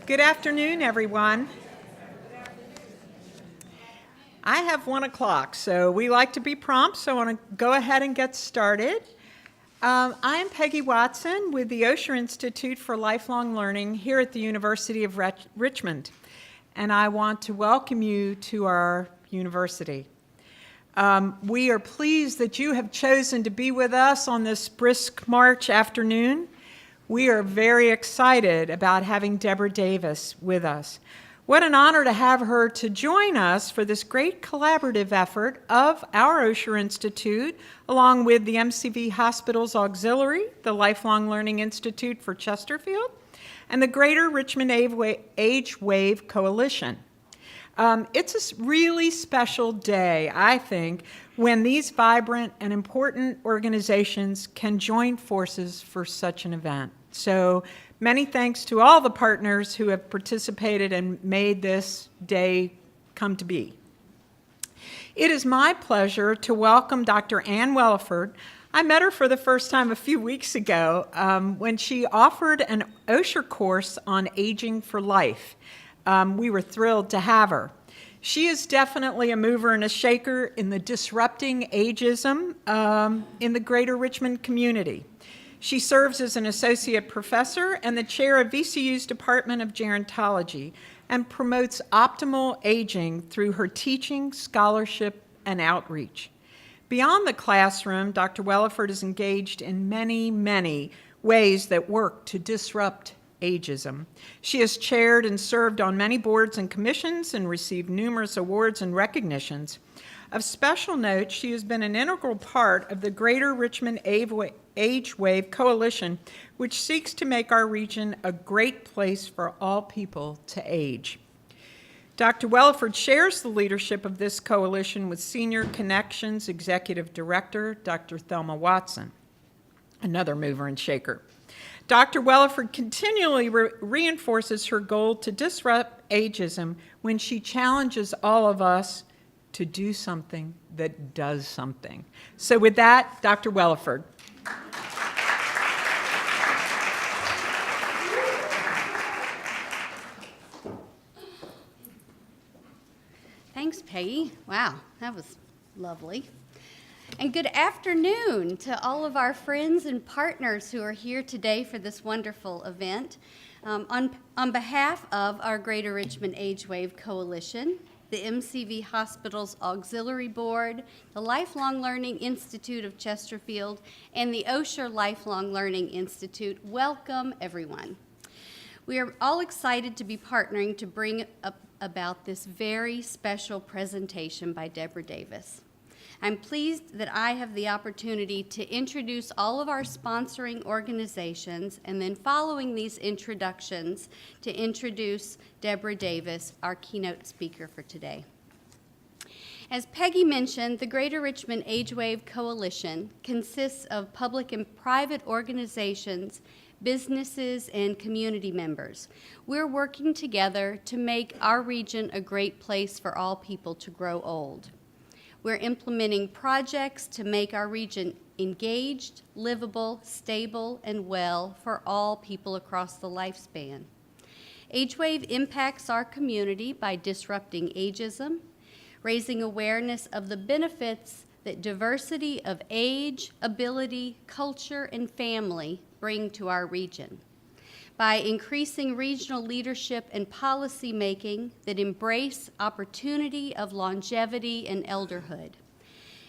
Good afternoon, everyone. I have 1 o'clock, so we like to be prompt, so I want to go ahead and get started. I am Peggy Watson with the Osher Institute for Lifelong Learning here at the University of Richmond, and I want to welcome you to our university. We are pleased that you have chosen to be with us on this brisk March afternoon. We are very excited about having Deborah Davis with us. What an honor to have her to join us for this great collaborative effort of our Osher Institute, along with the MCV Hospitals Auxiliary, the Lifelong Learning Institute for Chesterfield, and the Greater Richmond Age Wave Coalition. It's a really special day, I think, when these vibrant and important organizations can join forces for such an event. So many thanks to all the partners who have participated and made this day come to be. It is my pleasure to welcome Dr. Ann Welliford. I met her for the first time a few weeks ago when she offered an Osher course on aging for life. We were thrilled to have her. She is definitely a mover and a shaker in the disrupting ageism in the Greater Richmond community. She serves as an associate professor and the chair of VCU's Department of Gerontology and promotes optimal aging through her teaching, scholarship, and outreach. Beyond the classroom, Dr. Welliford is engaged in many, many ways that work to disrupt ageism. She has chaired and served on many boards and commissions and received numerous awards and recognitions. Of special note, she has been an integral part of the Greater Richmond Age Wave Coalition, which seeks to make our region a great place for all people to age. Dr. Welliford shares the leadership of this coalition with Senior Connections Executive Director, Dr. Thelma Watson, another mover and shaker. Dr. Welliford continually reinforces her goal to disrupt ageism when she challenges all of us to do something that does something. So with that, Dr. Welliford. Thanks, Peggy. Wow, that was lovely. And good afternoon to all of our friends and partners who are here today for this wonderful event. On behalf of our Greater Richmond Age Wave Coalition, the MCV Hospitals Auxiliary Board, the Lifelong Learning Institute of Chesterfield, and the Osher Lifelong Learning Institute, welcome everyone. We are all excited to be partnering to bring up about this very special presentation by Deborah Davis. I'm pleased that I have the opportunity to introduce all of our sponsoring organizations, and then following these introductions, to introduce Deborah Davis, our keynote speaker for today. As Peggy mentioned, the Greater Richmond Age Wave Coalition consists of public and private organizations, businesses, and community members. We're working together to make our region a great place for all people to grow old. We're implementing projects to make our region engaged, livable, stable, and well for all people across the lifespan. AgeWave impacts our community by disrupting ageism, raising awareness of the benefits that diversity of age, ability, culture, and family bring to our region, by increasing regional leadership and policy making that embrace opportunity of longevity and elderhood,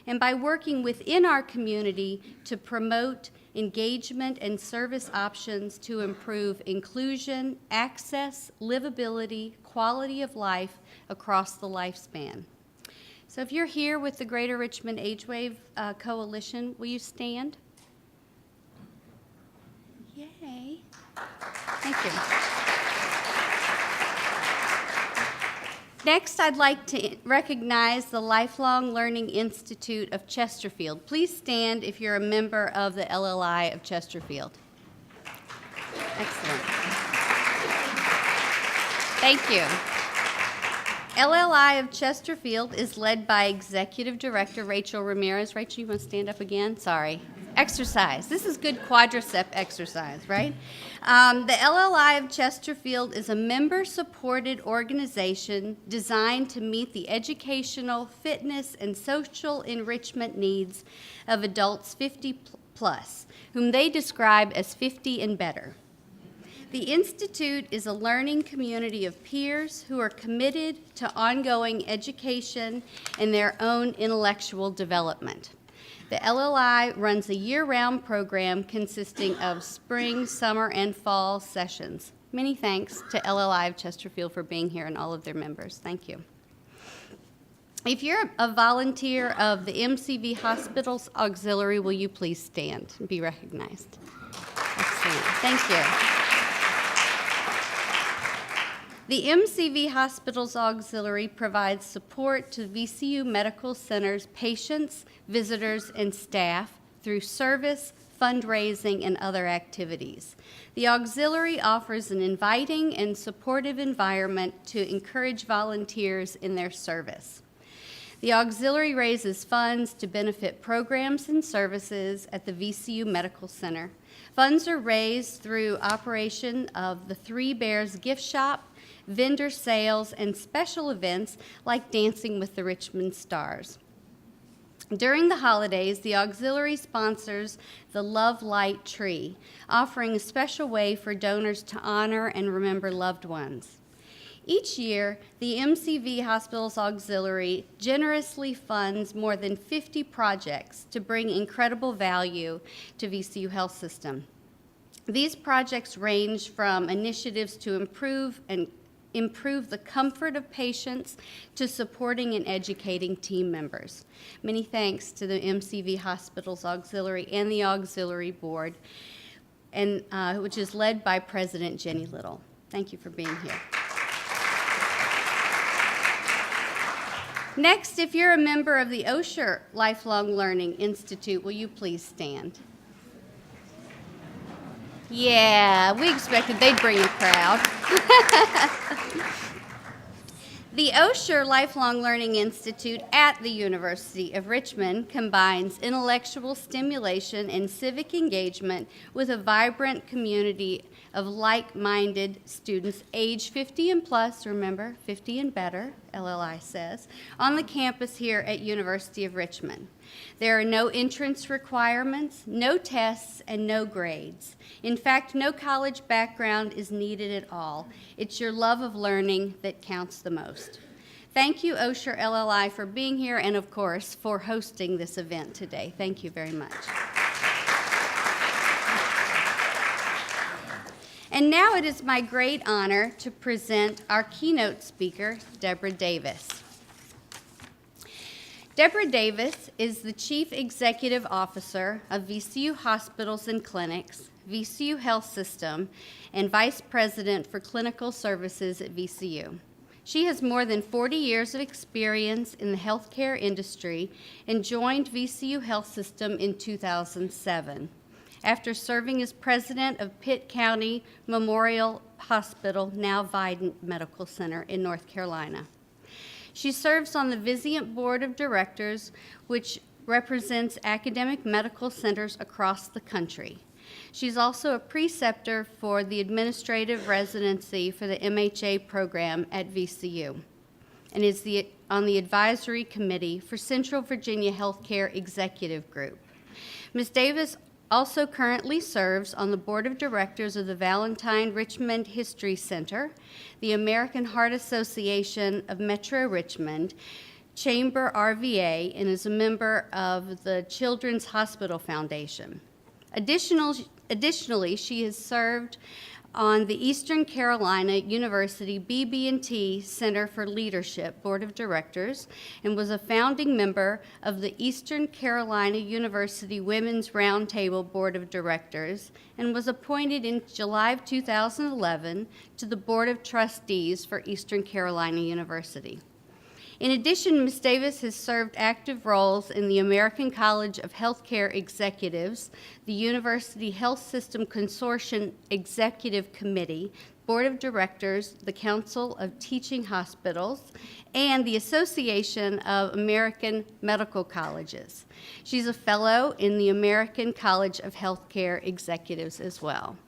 and by working within our community to promote engagement and service options to improve inclusion, access, livability, quality of life across the lifespan. So if you're here with the Greater Richmond Age Wave Coalition, will you stand? Yay. Thank you. Next, I'd like to recognize the Lifelong Learning Institute of Chesterfield. Please stand if you're a member of the LLI of Chesterfield. Excellent. Thank you. LLI of Chesterfield is led by Executive Director Rachel Ramirez. Rachel, you want to stand up again? Sorry. exercise. This is good quadricep exercise, right? The LLI of Chesterfield is a member-supported organization designed to meet the educational, fitness, and social enrichment needs of adults 50 plus, whom they describe as 50 and better. The Institute is a learning community of peers who are committed to ongoing education and their own intellectual development. The LLI runs a year-round program consisting of spring, summer, and fall sessions. Many thanks to LLI of Chesterfield for being here and all of their members. Thank you. If you're a volunteer of the MCV Hospitals Auxiliary, will you please stand and be recognized? Excellent. Thank you. The MCV Hospitals Auxiliary provides support to VCU Medical Center's patients, visitors, and staff through service, fundraising, and other activities. The auxiliary offers an inviting and supportive environment to encourage volunteers in their service. The auxiliary raises funds to benefit programs and services at the VCU Medical Center. Funds are raised through operation of the Three Bears gift shop, vendor sales, and special events like Dancing with the Richmond Stars. During the holidays, the auxiliary sponsors the Love Light Tree, offering a special way for donors to honor and remember loved ones. Each year, the MCV Hospitals Auxiliary generously funds more than 50 projects to bring incredible value to VCU Health System. These projects range from initiatives to improve the comfort of patients to supporting and educating team members. Many thanks to the MCV Hospitals Auxiliary and the Auxiliary Board, and which is led by President Jenny Little. Thank you for being here. Next, if you're a member of the Osher Lifelong Learning Institute, will you please stand? Yeah, we expected they'd bring a crowd. The Osher Lifelong Learning Institute at the University of Richmond combines intellectual stimulation and civic engagement with a vibrant community of like-minded students age 50 and plus, remember, 50 and better, LLI says, on the campus here at University of Richmond. There are no entrance requirements, no tests, and no grades. In fact, no college background is needed at all. It's your love of learning that counts the most. Thank you, Osher LLI, for being here and, of course, for hosting this event today. Thank you very much. And now it is my great honor to present our keynote speaker, Deborah Davis. Deborah Davis is the Chief Executive Officer of VCU Hospitals and Clinics, VCU Health System, and Vice President for Clinical Services at VCU. She has more than 40 years of experience in the healthcare industry and joined VCU Health System in 2007. After serving as president of Pitt County Memorial Hospital, now Vidant Medical Center in North Carolina. She serves on the Vizient Board of Directors, which represents academic medical centers across the country. She's also a preceptor for the administrative residency for the MHA program at VCU and is on the advisory committee for Central Virginia Healthcare Executive Group. Ms. Davis also currently serves on the board of directors of the Valentine Richmond History Center, the American Heart Association of Metro Richmond, Chamber RVA, and is a member of the Children's Hospital Foundation. Additionally, she has served on the Eastern Carolina University BB&T Center for Leadership Board of Directors and was a founding member of the Eastern Carolina University Women's Roundtable Board of Directors and was appointed in July of 2011 to the Board of Trustees for Eastern Carolina University. In addition, Ms. Davis has served active roles in the American College of Healthcare Executives, the University Health System Consortium Executive Committee, Board of Directors, the Council of Teaching Hospitals, and the Association of American Medical Colleges. She's a fellow in the American College of Healthcare Executives as well.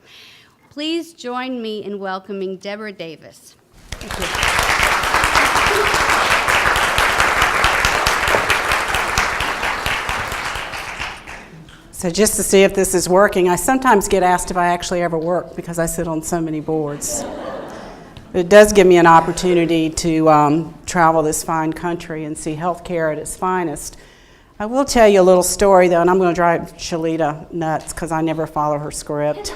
Please join me in welcoming Deborah Davis. Thank you. So just to see if this is working, I sometimes get asked if I actually ever work because I sit on so many boards. It does give me an opportunity to travel this fine country and see healthcare at its finest. I will tell you a little story, though, and I'm going to drive Shalita nuts because I never follow her script.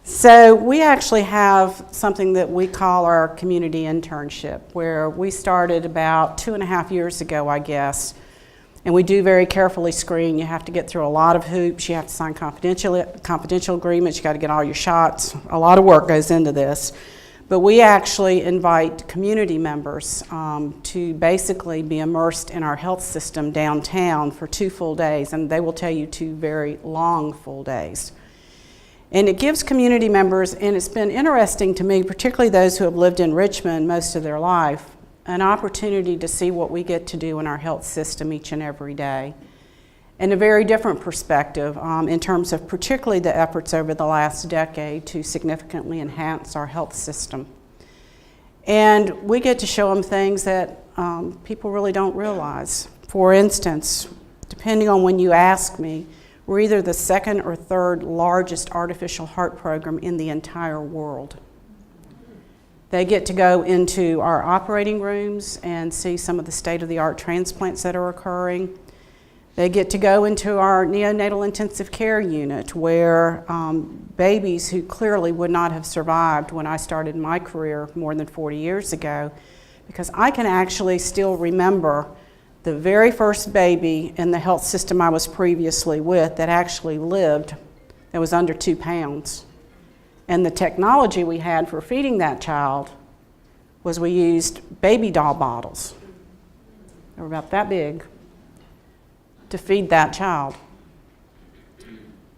So we actually have something that we call our community internship, where we started about 2.5 years ago, I guess. And we do very carefully screen. You have to get through a lot of hoops. You have to sign confidential agreements. You got to get all your shots. A lot of work goes into this. But we actually invite community members to basically be immersed in our health system downtown for 2 full days. And they will tell you 2 very long full days. And it gives community members, and it's been interesting to me, particularly those who have lived in Richmond most of their life, an opportunity to see what we get to do in our health system each and every day. And a very different perspective in terms of particularly the efforts over the last decade to significantly enhance our health system. And we get to show them things that people really don't realize. For instance, depending on when you ask me, we're either the 2nd or 3rd largest artificial heart program in the entire world. They get to go into our operating rooms and see some of the state-of-the-art transplants that are occurring. They get to go into our neonatal intensive care unit where babies who clearly would not have survived when I started my career more than 40 years ago, because I can actually still remember the very first baby in the health system I was previously with that actually lived that was under 2 pounds. And the technology we had for feeding that child was we used baby doll bottles. They were about that big to feed that child.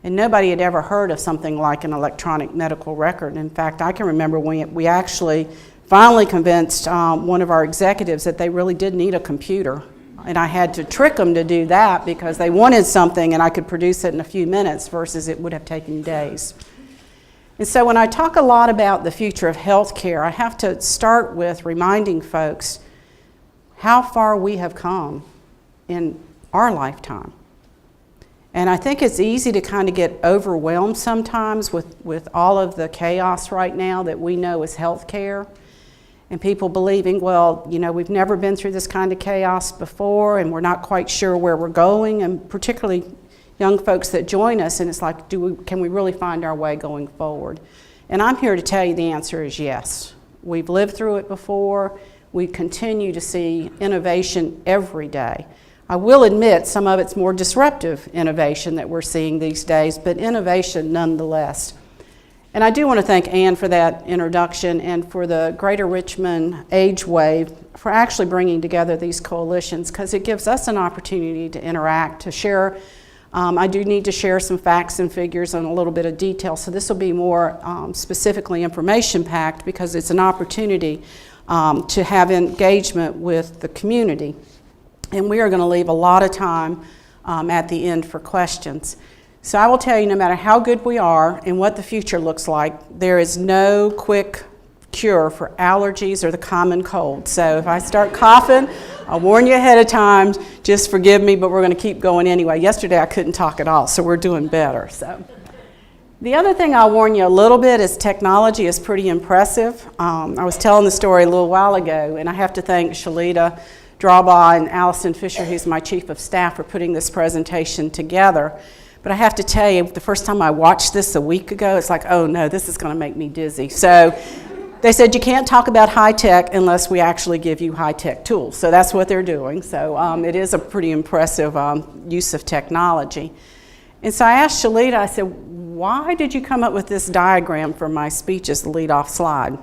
And nobody had ever heard of something like an electronic medical record. In fact, I can remember when we actually finally convinced one of our executives that they really did need a computer. And I had to trick them to do that because they wanted something and I could produce it in a few minutes versus it would have taken days. And so when I talk a lot about the future of healthcare, I have to start with reminding folks how far we have come in our lifetime. And I think it's easy to kind of get overwhelmed sometimes with all of the chaos right now that we know is healthcare. And people believing, well, you know, we've never been through this kind of chaos before and we're not quite sure where we're going, and particularly young folks that join us, and it's like, can we really find our way going forward? And I'm here to tell you the answer is yes. We've lived through it before. We continue to see innovation every day. I will admit some of it's more disruptive innovation that we're seeing these days, but innovation nonetheless. And I do want to thank Ann for that introduction and for the Greater Richmond Age Wave for actually bringing together these coalitions, because it gives us an opportunity to interact, to share. I do need to share some facts and figures and a little bit of detail, so this will be more specifically information-packed because it's an opportunity to have engagement with the community. And we are going to leave a lot of time at the end for questions. So I will tell you, no matter how good we are and what the future looks like, there is no quick cure for allergies or the common cold. So if I start coughing, I'll warn you ahead of time, just forgive me, but we're going to keep going anyway. Yesterday I couldn't talk at all, so we're doing better. So the other thing I'll warn you a little bit is technology is pretty impressive. I was telling the story a little while ago, and I have to thank Shalita Drawbaugh and Allison Fisher, who's my chief of staff, for putting this presentation together. But I have to tell you, the first time I watched this a week ago, it's like, oh no, this is going to make me dizzy. So they said you can't talk about high tech unless we actually give you high tech tools. So that's what they're doing. So it is a pretty impressive use of technology. And so I asked Shalita, I said, why did you come up with this diagram for my speech as the lead-off slide?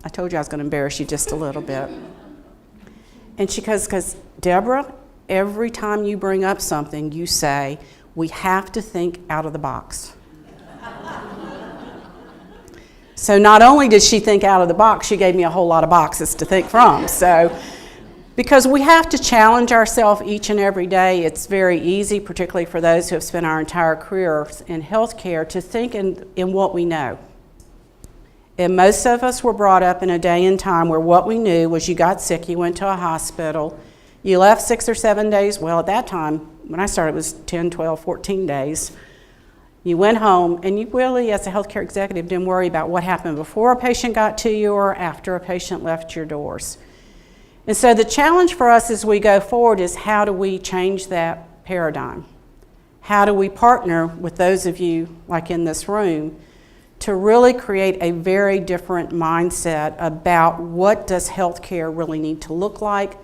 I told you I was going to embarrass you just a little bit. And she goes, because Deborah, every time you bring up something, you say, we have to think out of the box. So not only did she think out of the box, she gave me a whole lot of boxes to think from. So, because we have to challenge ourselves each and every day, it's very easy, particularly for those who have spent our entire careers in healthcare, to think in what we know. And most of us were brought up in a day and time where what we knew was you got sick, you went to a hospital, you left 6 or 7 days, well at that time, when I started it was 10, 12, 14 days. You went home and you really, as a healthcare executive, didn't worry about what happened before a patient got to you or after a patient left your doors. And so the challenge for us as we go forward is how do we change that paradigm? How do we partner with those of you, like in this room, to really create a very different mindset about what does healthcare really need to look like?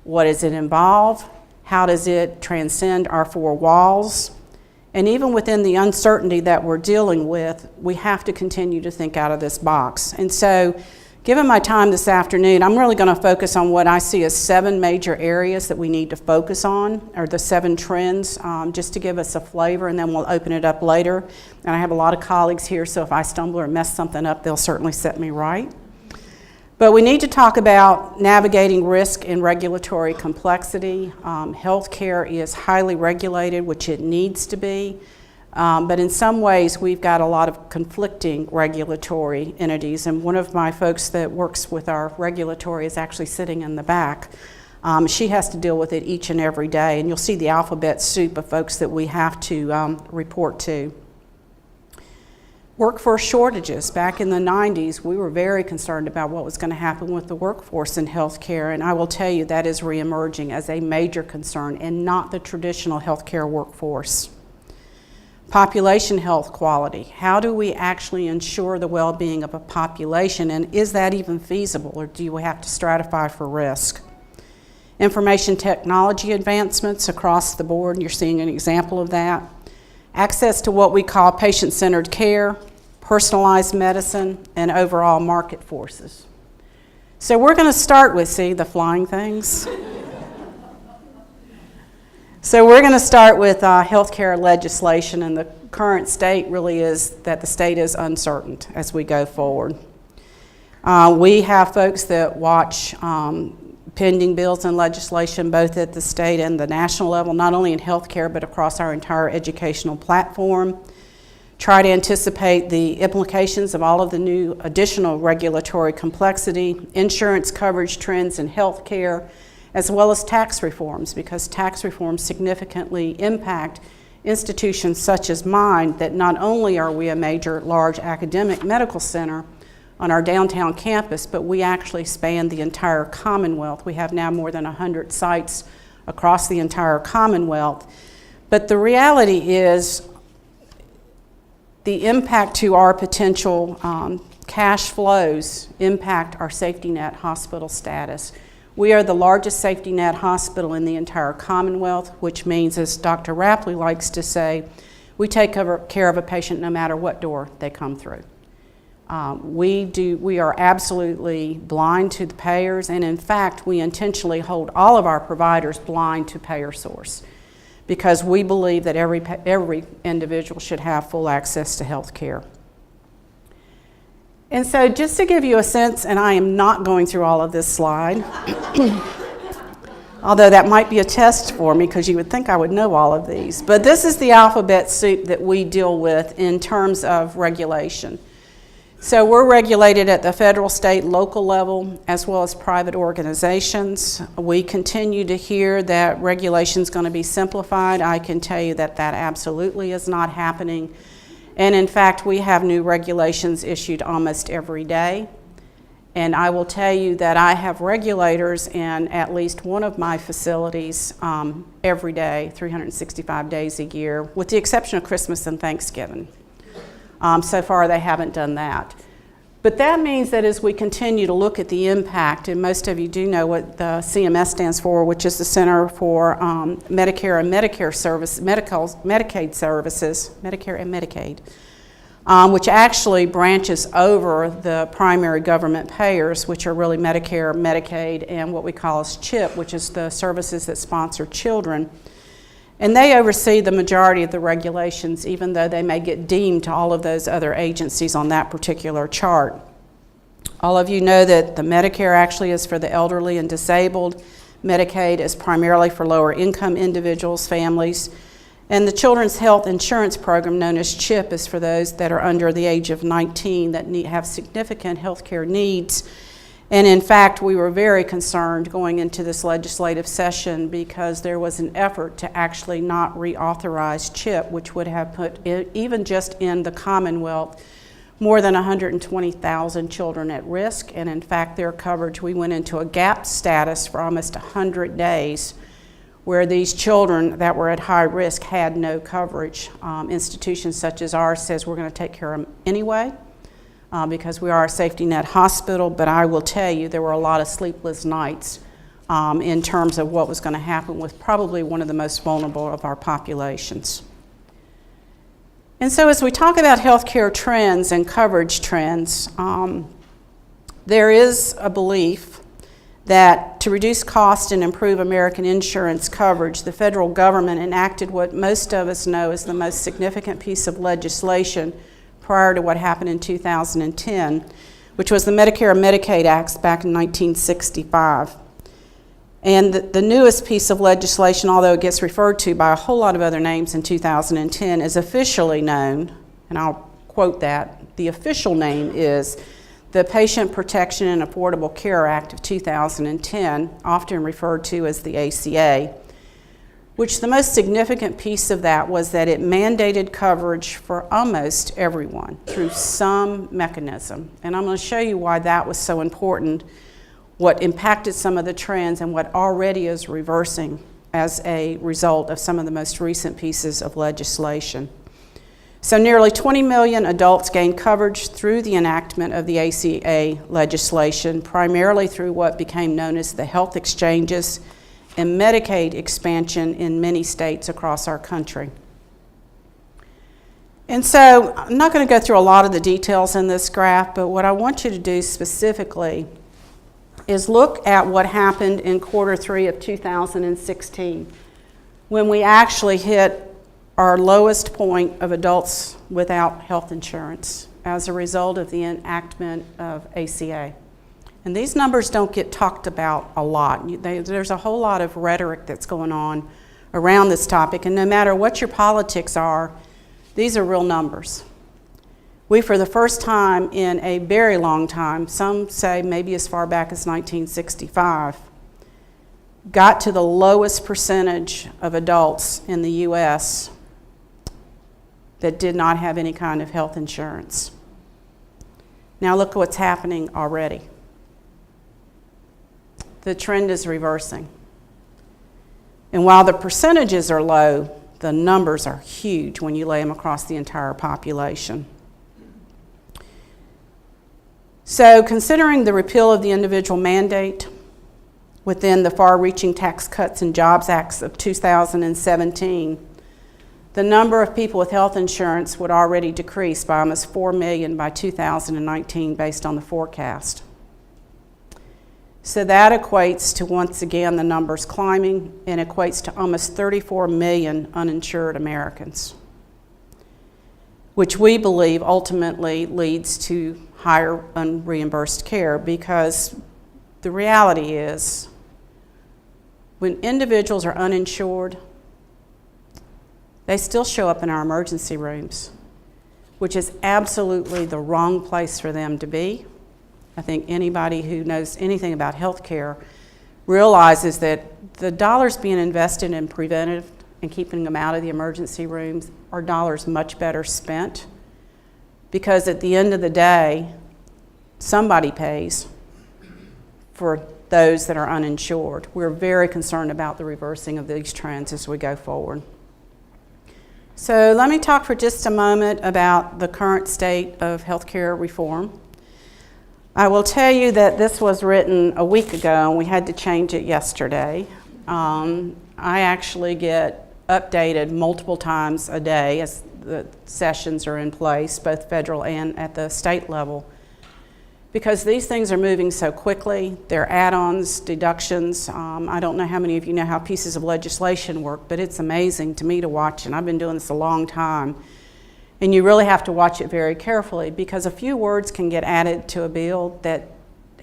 What does it involve? How does it transcend our four walls? And even within the uncertainty that we're dealing with, we have to continue to think out of this box. And so, given my time this afternoon, I'm really going to focus on what I see as 7 major areas that we need to focus on, or the 7 trends, just to give us a flavor, and then we'll open it up later. And I have a lot of colleagues here, so if I stumble or mess something up, they'll certainly set me right. But we need to talk about navigating risk and regulatory complexity. Healthcare is highly regulated, which it needs to be. But in some ways, we've got a lot of conflicting regulatory entities. And one of my folks that works with our regulatory is actually sitting in the back. She has to deal with it each and every day. And you'll see the alphabet soup of folks that we have to report to. Workforce shortages. Back in the 90s, we were very concerned about what was going to happen with the workforce in healthcare, and I will tell you that is reemerging as a major concern and not the traditional healthcare workforce. Population health quality. How do we actually ensure the well-being of a population, and is that even feasible, or do we have to stratify for risk? Information technology advancements across the board, and you're seeing an example of that. Access to what we call patient-centered care, personalized medicine, and overall market forces. So we're going to start with, see, the flying things. So we're going to start with healthcare legislation, and the current state really is that the state is uncertain as we go forward. We have folks that watch pending bills and legislation both at the state and the national level, not only in healthcare but across our entire educational platform. Try to anticipate the implications of all of the new additional regulatory complexity, insurance coverage trends in healthcare, as well as tax reforms, because tax reforms significantly impact institutions such as mine, that not only are we a major, large academic medical center on our downtown campus, but we actually span the entire Commonwealth. We have now more than 100 sites across the entire Commonwealth. But the reality is the impact to our potential cash flows impact our safety net hospital status. We are the largest safety net hospital in the entire Commonwealth, which means, as Dr. Rapley likes to say, we take care of a patient no matter what door they come through. We are absolutely blind to the payers, and in fact, we intentionally hold all of our providers blind to payer source, because we believe that every individual should have full access to health care. And so just to give you a sense, and I am not going through all of this slide, although that might be a test for me because you would think I would know all of these, but this is the alphabet soup that we deal with in terms of regulation. So we're regulated at the federal, state, local level, as well as private organizations. We continue to hear that regulation is going to be simplified. I can tell you that that absolutely is not happening. And in fact, we have new regulations issued almost every day. And I will tell you that I have regulators in at least one of my facilities every day, 365 days a year, with the exception of Christmas and Thanksgiving. So far, they haven't done that. But that means that as we continue to look at the impact, and most of you do know what the CMS stands for, which is the Center for Medicare and Medicaid Services, Medicaid and Medicaid. which actually branches over the primary government payers, which are really Medicare, Medicaid, and what we call as CHIP, which is the services that sponsor children. And they oversee the majority of the regulations, even though they may get deemed to all of those other agencies on that particular chart. All of you know that the Medicare actually is for the elderly and disabled. Medicaid is primarily for lower income individuals, families. And the Children's Health Insurance Program, known as CHIP, is for those that are under the age of 19 that have significant health care needs. And in fact, we were very concerned going into this legislative session because there was an effort to actually not reauthorize CHIP, which would have put, even just in the Commonwealth, more than 120,000 children at risk. And in fact, their coverage, we went into a gap status for almost 100 days where these children that were at high risk had no coverage. Institutions such as ours says we're going to take care of them anyway because we are a safety net hospital, but I will tell you there were a lot of sleepless nights in terms of what was going to happen with probably one of the most vulnerable of our populations. And so as we talk about healthcare trends and coverage trends, there is a belief that to reduce cost and improve American insurance coverage, the federal government enacted what most of us know is the most significant piece of legislation prior to what happened in 2010, which was the Medicare and Medicaid Acts back in 1965. And the newest piece of legislation, although it gets referred to by a whole lot of other names in 2010, is officially known, and I'll quote that, the official name is the Patient Protection and Affordable Care Act of 2010, often referred to as the ACA, which the most significant piece of that was that it mandated coverage for almost everyone through some mechanism. And I'm going to show you why that was so important, what impacted some of the trends, and what already is reversing as a result of some of the most recent pieces of legislation. So nearly 20 million adults gained coverage through the enactment of the ACA legislation, primarily through what became known as the health exchanges and Medicaid expansion in many states across our country. And so I'm not going to go through a lot of the details in this graph, but what I want you to do specifically is look at what happened in Q3 of 2016 when we actually hit our lowest point of adults without health insurance as a result of the enactment of ACA. And these numbers don't get talked about a lot. There's a whole lot of rhetoric that's going on around this topic, and no matter what your politics are, these are real numbers. We, for the first time in a very long time, some say maybe as far back as 1965, got to the lowest percentage of adults in the U.S. that did not have any kind of health insurance. Now look what's happening already. The trend is reversing. And while the percentages are low, the numbers are huge when you lay them across the entire population. So considering the repeal of the individual mandate within the far-reaching Tax Cuts and Jobs Acts of 2017, the number of people with health insurance would already decrease by almost 4 million by 2019 based on the forecast. So that equates to, once again, the numbers climbing, and equates to almost 34 million uninsured Americans, which we believe ultimately leads to higher unreimbursed care, because the reality is when individuals are uninsured, they still show up in our emergency rooms, which is absolutely the wrong place for them to be. I think anybody who knows anything about healthcare realizes that the dollars being invested in preventive and keeping them out of the emergency rooms are dollars much better spent, because at the end of the day, somebody pays for those that are uninsured. We're very concerned about the reversing of these trends as we go forward. So let me talk for just a moment about the current state of healthcare reform. I will tell you that this was written a week ago and we had to change it yesterday. I actually get updated multiple times a day as the sessions are in place, both federal and at the state level. Because these things are moving so quickly, they're add-ons, deductions. I don't know how many of you know how pieces of legislation work, but it's amazing to me to watch, and I've been doing this a long time. And you really have to watch it very carefully because a few words can get added to a bill that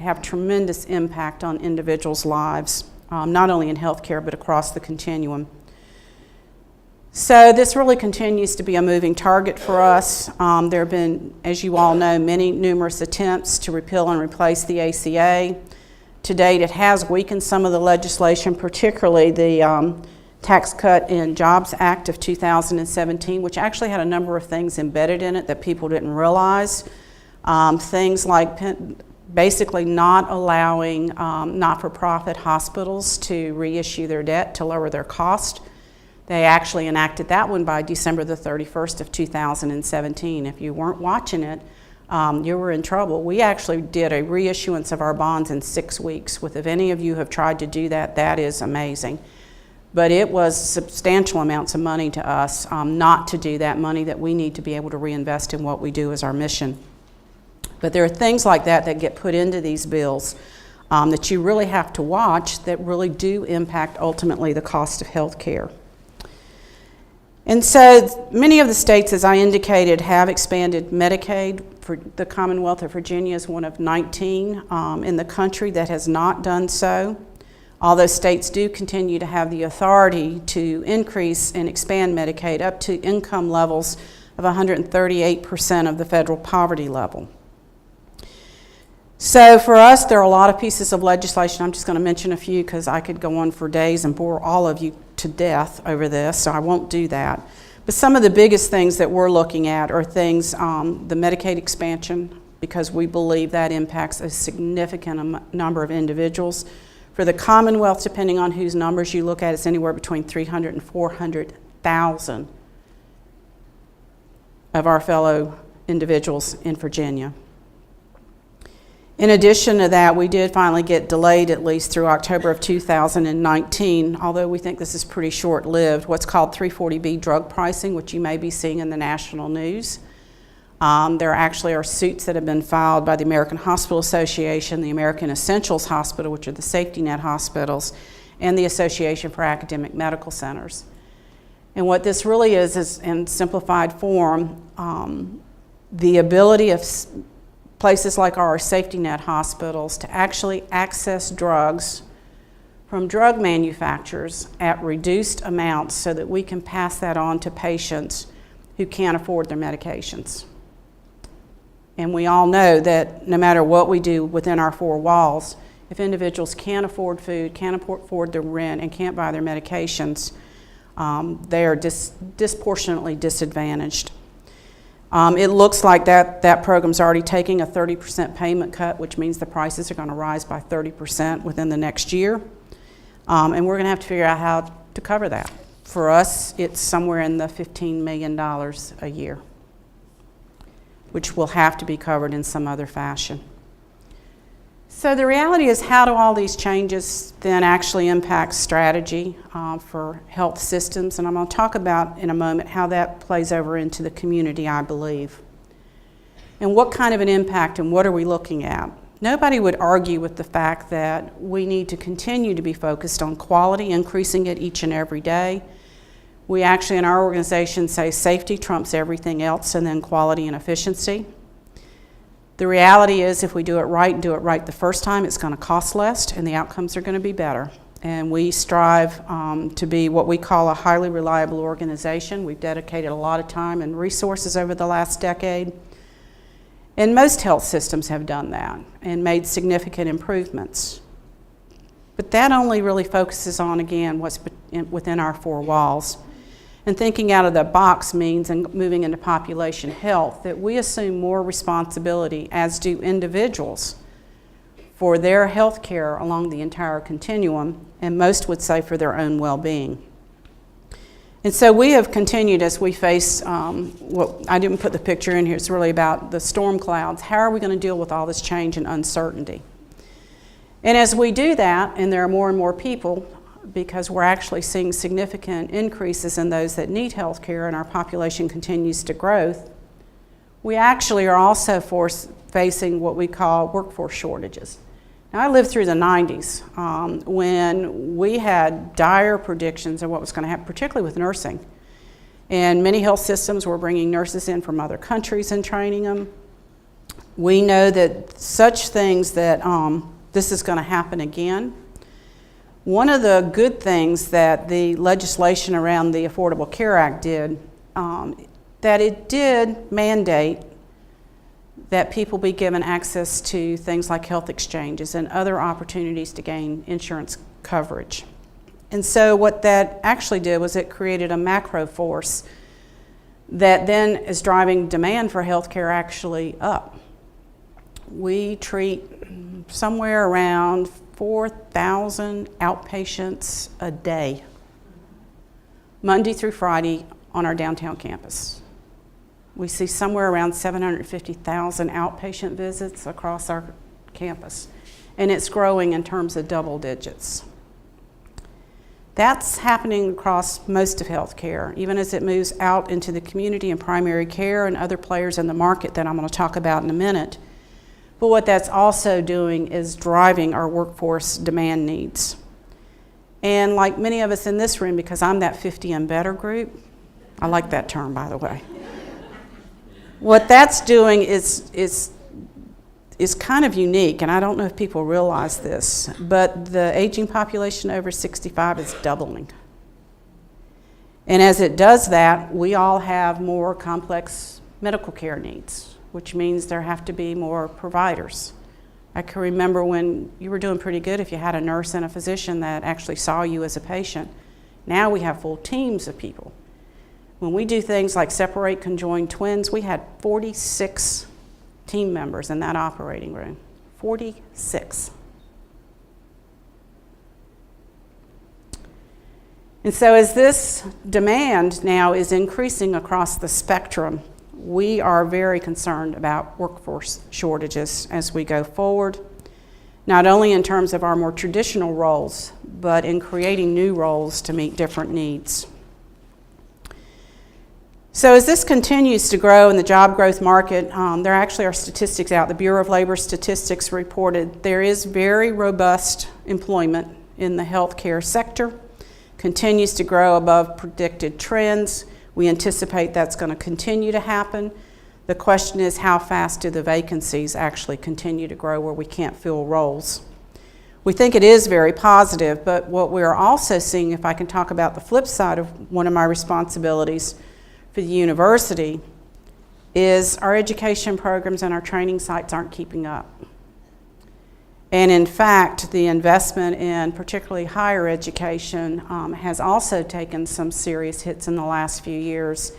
have tremendous impact on individuals' lives, not only in healthcare but across the continuum. So this really continues to be a moving target for us. There have been, as you all know, numerous attempts to repeal and replace the ACA. To date, it has weakened some of the legislation, particularly the Tax Cut and Jobs Act of 2017, which actually had a number of things embedded in it that people didn't realize. Things like basically not allowing not-for-profit hospitals to reissue their debt to lower their cost. They actually enacted that one by December the 31st of 2017. If you weren't watching it, you were in trouble. We actually did a reissuance of our bonds in 6 weeks. If any of you have tried to do that, that is amazing. But it was substantial amounts of money to us not to do that, money that we need to be able to reinvest in what we do as our mission. But there are things like that that get put into these bills that you really have to watch that really do impact ultimately the cost of health care. And so many of the states, as I indicated, have expanded Medicaid. For the Commonwealth of Virginia is one of 19 in the country that has not done so. Although states do continue to have the authority to increase and expand Medicaid up to income levels of 138% of the federal poverty level. So for us, there are a lot of pieces of legislation. I'm just going to mention a few because I could go on for days and bore all of you to death over this, so I won't do that. But some of the biggest things that we're looking at are things, the Medicaid expansion, because we believe that impacts a significant number of individuals. For the Commonwealth, depending on whose numbers you look at, it's anywhere between 300 and 400,000 of our fellow individuals in Virginia. In addition to that, we did finally get delayed at least through October of 2019, although we think this is pretty short-lived, what's called 340B drug pricing, which you may be seeing in the national news. There actually are suits that have been filed by the American Hospital Association, the American Essentials Hospital, which are the safety net hospitals, and the Association for Academic Medical Centers. And what this really is in simplified form, the ability of places like our safety net hospitals to actually access drugs from drug manufacturers at reduced amounts so that we can pass that on to patients who can't afford their medications. And we all know that no matter what we do within our four walls, if individuals can't afford food, can't afford their rent, and can't buy their medications, they are disproportionately disadvantaged. It looks like that program's already taking a 30% payment cut, which means the prices are going to rise by 30% within the next year. And we're going to have to figure out how to cover that. For us, it's somewhere in the $15 million a year, which will have to be covered in some other fashion. So the reality is, how do all these changes then actually impact strategy for health systems? And I'm going to talk about in a moment how that plays over into the community, I believe. And what kind of an impact and what are we looking at? Nobody would argue with the fact that we need to continue to be focused on quality, increasing it each and every day. We actually in our organization say safety trumps everything else, and then quality and efficiency. The reality is, if we do it right and do it right the first time, it's going to cost less and the outcomes are going to be better. And we strive to be what we call a highly reliable organization. We've dedicated a lot of time and resources over the llast decade. And most health systems have done that and made significant improvements. But that only really focuses on, again, what's within our four walls. And thinking out of the box means, and moving into population health, that we assume more responsibility, as do individuals, for their health care along the entire continuum, and most would say for their own well-being. And so we have continued as we face, I didn't put the picture in here, it's really about the storm clouds. How are we going to deal with all this change and uncertainty? And as we do that, and there are more and more people because we're actually seeing significant increases in those that need health care and our population continues to grow, we actually are also facing what we call workforce shortages. Now, I lived through the 90s when we had dire predictions of what was going to happen, particularly with nursing. And many health systems were bringing nurses in from other countries and training them. We know that such things that this is going to happen again. One of the good things that the legislation around the Affordable Care Act did, that it did mandate that people be given access to things like health exchanges and other opportunities to gain insurance coverage. And so what that actually did was it created a macro force that then is driving demand for health care actually up. We treat somewhere around 4,000 outpatients a day, Monday through Friday on our downtown campus. We see somewhere around 750,000 outpatient visits across our campus, and it's growing in terms of double digits. That's happening across most of healthcare, even as it moves out into the community and primary care and other players in the market that I'm going to talk about in a minute. But what that's also doing is driving our workforce demand needs. And like many of us in this room, because I'm that 50 and better group, I like that term, by the way. What that's doing is kind of unique, and I don't know if people realize this, but the aging population over 65 is doubling. And as it does that, we all have more complex medical care needs, which means there have to be more providers. I can remember when you were doing pretty good if you had a nurse and a physician that actually saw you as a patient. Now we have full teams of people. When we do things like separate conjoined twins, we had 46 team members in that operating room. 46. And so as this demand now is increasing across the spectrum, we are very concerned about workforce shortages as we go forward, not only in terms of our more traditional roles, but in creating new roles to meet different needs. So as this continues to grow in the job growth market, there actually are statistics out. The Bureau of Labor Statistics reported there is very robust employment in the healthcare sector, continues to grow above predicted trends. We anticipate that's going to continue to happen. The question is, how fast do the vacancies actually continue to grow where we can't fill roles? We think it is very positive, but what we're also seeing, if I can talk about the flip side of one of my responsibilities for the university, is our education programs and our training sites aren't keeping up. And in fact, the investment in particularly higher education has also taken some serious hits in the last few years.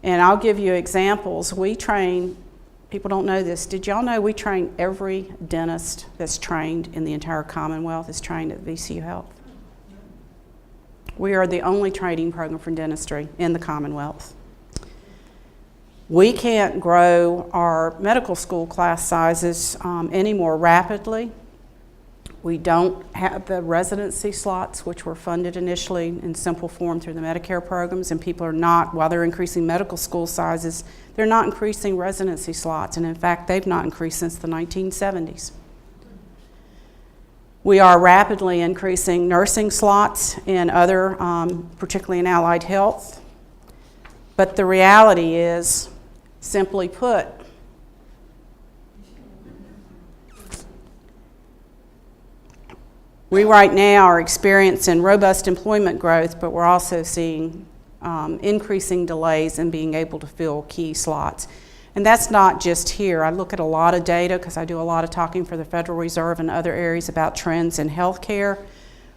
And I'll give you examples. We train, people don't know this, did y'all know we train every dentist that's trained in the entire Commonwealth is trained at VCU Health? We are the only training program for dentistry in the Commonwealth. We can't grow our medical school class sizes any more rapidly. We don't have the residency slots, which were funded initially in simple form through the Medicare programs, and people are not, while they're increasing medical school sizes, they're not increasing residency slots, and in fact, they've not increased since the 1970s. We are rapidly increasing nursing slots in other, particularly in allied health. But the reality is, simply put, we right now are experiencing robust employment growth, but we're also seeing increasing delays in being able to fill key slots. And that's not just here. I look at a lot of data because I do a lot of talking for the Federal Reserve and other areas about trends in healthcare.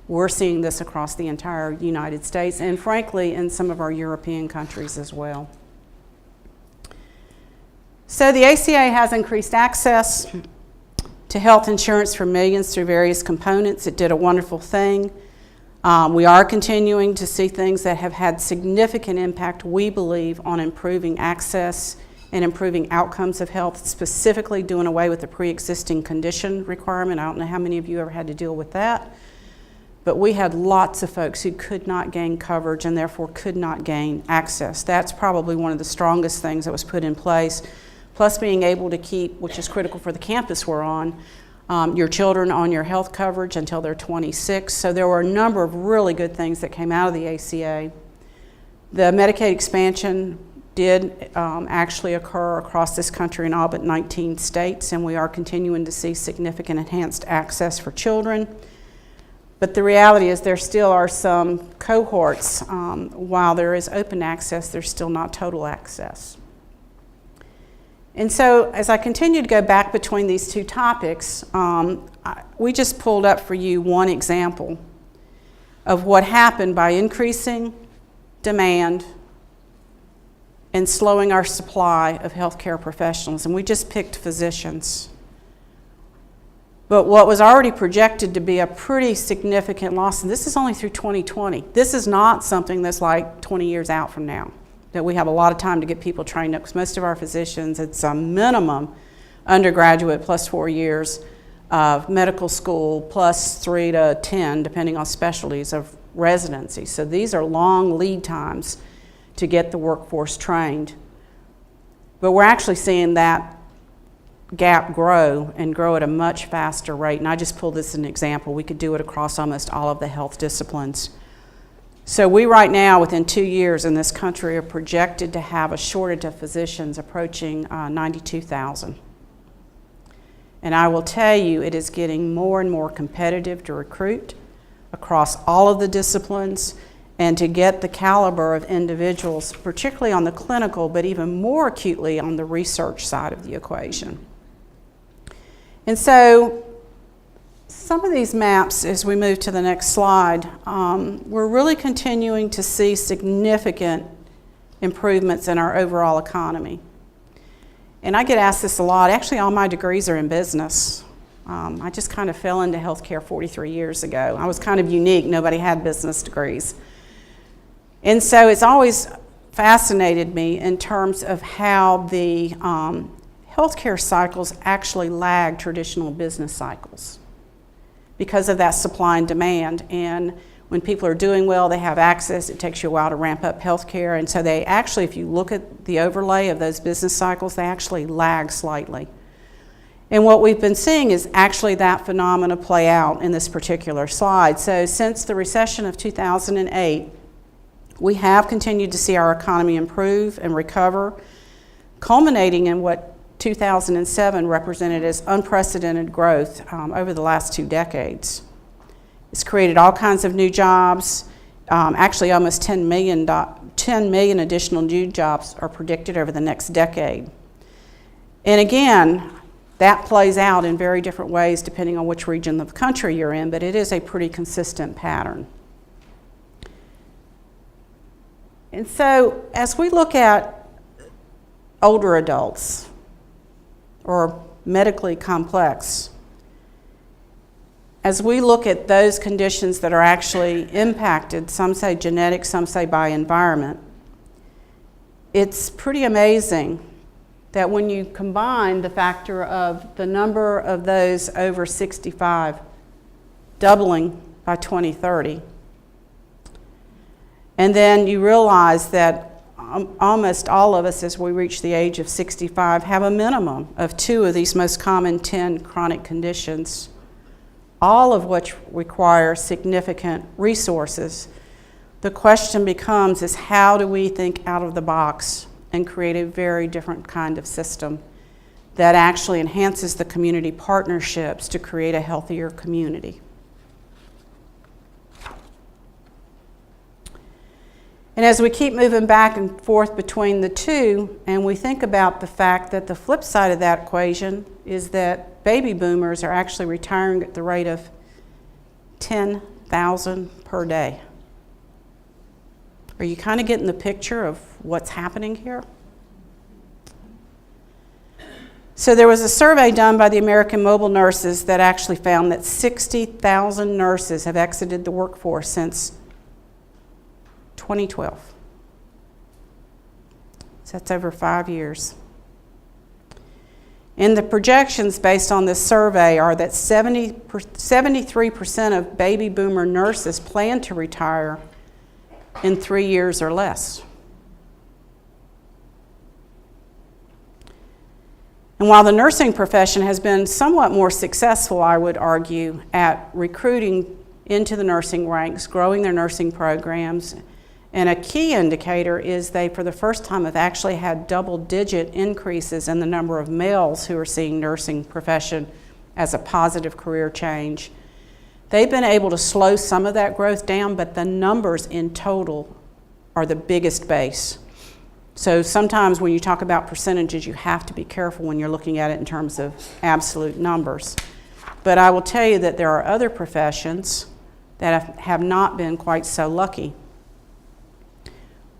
We're seeing this across the entire United States and frankly in some of our European countries as well. So the ACA has increased access to health insurance for millions through various components. It did a wonderful thing. We are continuing to see things that have had significant impact, we believe, on improving access and improving outcomes of health, specifically doing away with the pre-existing condition requirement. I don't know how many of you ever had to deal with that. But we had lots of folks who could not gain coverage and therefore could not gain access. That's probably one of the strongest things that was put in place, plus being able to keep, which is critical for the campus we're on, your children on your health coverage until they're 26. So there were a number of really good things that came out of the ACA. The Medicaid expansion did actually occur across this country in all but 19 states, and we are continuing to see significant enhanced access for children. But the reality is there still are some cohorts, while there is open access, there's still not total access. And so as I continue to go back between these two topics, we just pulled up for you one example of what happened by increasing demand and slowing our supply of healthcare professionals. And we just picked physicians. But what was already projected to be a pretty significant loss, and this is only through 2020. This is not something that's like 20 years out from now, that we have a lot of time to get people trained up, because most of our physicians, it's a minimum undergraduate plus 4 years of medical school plus 3 to 10, depending on specialties, of residency. So these are long lead times to get the workforce trained. But we're actually seeing that gap grow and grow at a much faster rate. And I just pulled this as an example. We could do it across almost all of the health disciplines. So we right now, within 2 years in this country, are projected to have a shortage of physicians approaching 92,000. And I will tell you, it is getting more and more competitive to recruit across all of the disciplines and to get the caliber of individuals, particularly on the clinical, but even more acutely on the research side of the equation. And so some of these maps, as we move to the next slide, we're really continuing to see significant improvements in our overall economy. And I get asked this a lot. Actually, all my degrees are in business. I just kind of fell into healthcare 43 years ago. I was kind of unique. Nobody had business degrees. And so it's always fascinated me in terms of how the healthcare cycles actually lag traditional business cycles because of that supply and demand. And when people are doing well, they have access. It takes you a while to ramp up healthcare. And so they actually, if you look at the overlay of those business cycles, they actually lag slightly. And what we've been seeing is actually that phenomena play out in this particular slide. So since the recession of 2008, we have continued to see our economy improve and recover, culminating in what 2007 represented as unprecedented growth over the last 2 decades. It's created all kinds of new jobs. Actually, almost 10 million additional new jobs are predicted over the next decade. And again, that plays out in very different ways depending on which region of the country you're in, but it is a pretty consistent pattern. And so as we look at older adults or medically complex, as we look at those conditions that are actually impacted, some say genetic, some say by environment, it's pretty amazing that when you combine the factor of the number of those over 65 doubling by 2030, and then you realize that almost all of us, as we reach the age of 65, have a minimum of 2 of these most common 10 chronic conditions, all of which require significant resources. The question becomes is how do we think out of the box and create a very different kind of system that actually enhances the community partnerships to create a healthier community. And as we keep moving back and forth between the two, and we think about the fact that the flip side of that equation is that baby boomers are actually retiring at the rate of 10,000 per day. Are you kind of getting the picture of what's happening here? So there was a survey done by the American Mobile Nurses that actually found that 60,000 nurses have exited the workforce since 2012. So that's over 5 years. And the projections based on this survey are that 73% of baby boomer nurses plan to retire in 3 years or less. And while the nursing profession has been somewhat more successful, I would argue, at recruiting into the nursing ranks, growing their nursing programs, and a key indicator is they, for the first time, have actually had double-digit increases in the number of males who are seeing nursing profession as a positive career change. They've been able to slow some of that growth down, but the numbers in total are the biggest base. So sometimes when you talk about percentages, you have to be careful when you're looking at it in terms of absolute numbers. But I will tell you that there are other professions that have not been quite so lucky.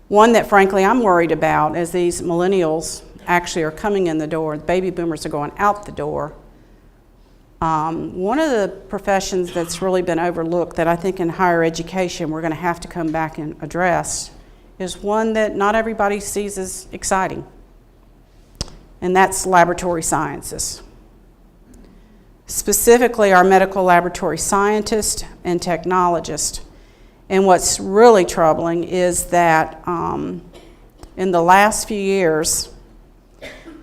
One that, frankly, I'm worried about as these millennials actually are coming in the door, baby boomers are going out the door. One of the professions that's really been overlooked that I think in higher education we're going to have to come back and address is one that not everybody sees as exciting, and that's laboratory sciences. Specifically, our medical laboratory scientists and technologists. And what's really troubling is that in the last few years,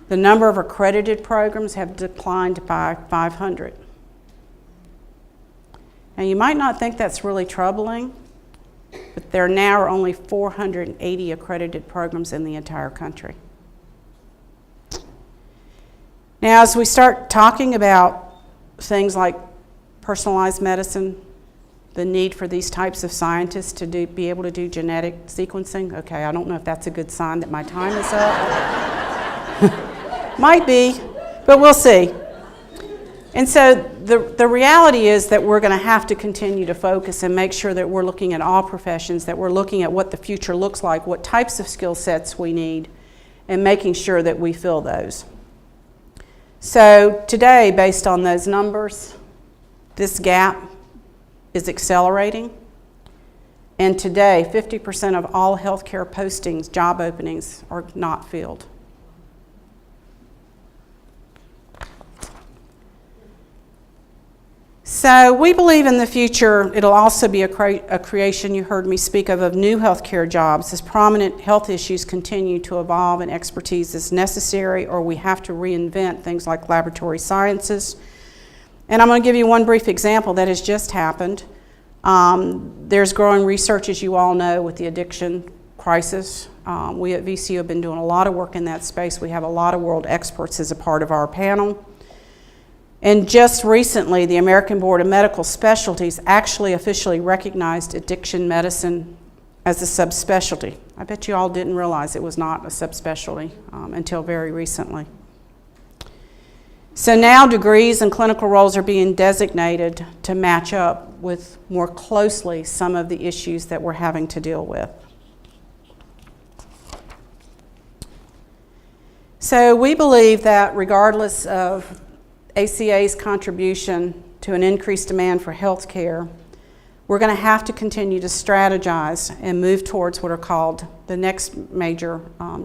the number of accredited programs have declined by 500. Now, you might not think that's really troubling, but there now are only 480 accredited programs in the entire country. Now, as we start talking about things like personalized medicine, the need for these types of scientists to be able to do genetic sequencing. Okay, I don't know if that's a good sign that my time is up. Might be, but we'll see. And so the reality is that we're going to have to continue to focus and make sure that we're looking at all professions, that we're looking at what the future looks like, what types of skill sets we need, and making sure that we fill those. So today, based on those numbers, this gap is accelerating. And today, 50% of all healthcare postings, job openings, are not filled. So we believe in the future it'll also be a creation, you heard me speak of new healthcare jobs as prominent health issues continue to evolve and expertise is necessary, or we have to reinvent things like laboratory sciences. And I'm going to give you one brief example that has just happened. There's growing research, as you all know, with the addiction crisis. We at VCU have been doing a lot of work in that space. We have a lot of world experts as a part of our panel. And just recently, the American Board of Medical Specialties actually officially recognized addiction medicine as a subspecialty. I bet you all didn't realize it was not a subspecialty until very recently. So now degrees and clinical roles are being designated to match up with more closely some of the issues that we're having to deal with. So we believe that regardless of ACA's contribution to an increased demand for health care, we're going to have to continue to strategize and move towards what are called the next major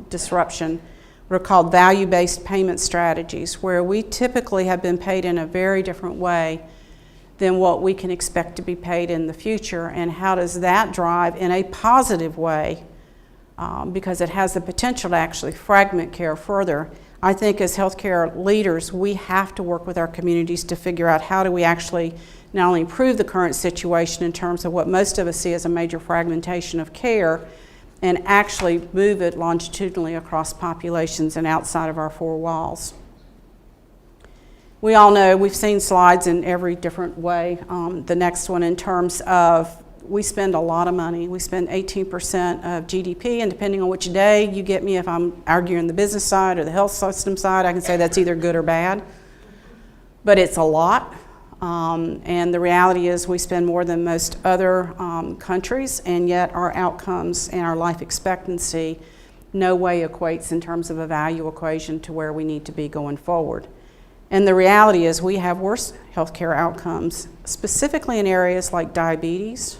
disruption, what are called value-based payment strategies, where we typically have been paid in a very different way than what we can expect to be paid in the future, and how does that drive in a positive way, because it has the potential to actually fragment care further. I think as healthcare leaders, we have to work with our communities to figure out how do we actually not only improve the current situation in terms of what most of us see as a major fragmentation of care, and actually move it longitudinally across populations and outside of our four walls. We all know, we've seen slides in every different way. The next one in terms of we spend a lot of money. We spend 18% of GDP, and depending on which day you get me, if I'm arguing the business side or the health system side, I can say that's either good or bad. But it's a lot, and the reality is we spend more than most other countries, and yet our outcomes and our life expectancy no way equates in terms of a value equation to where we need to be going forward. And the reality is we have worse healthcare outcomes, specifically in areas like diabetes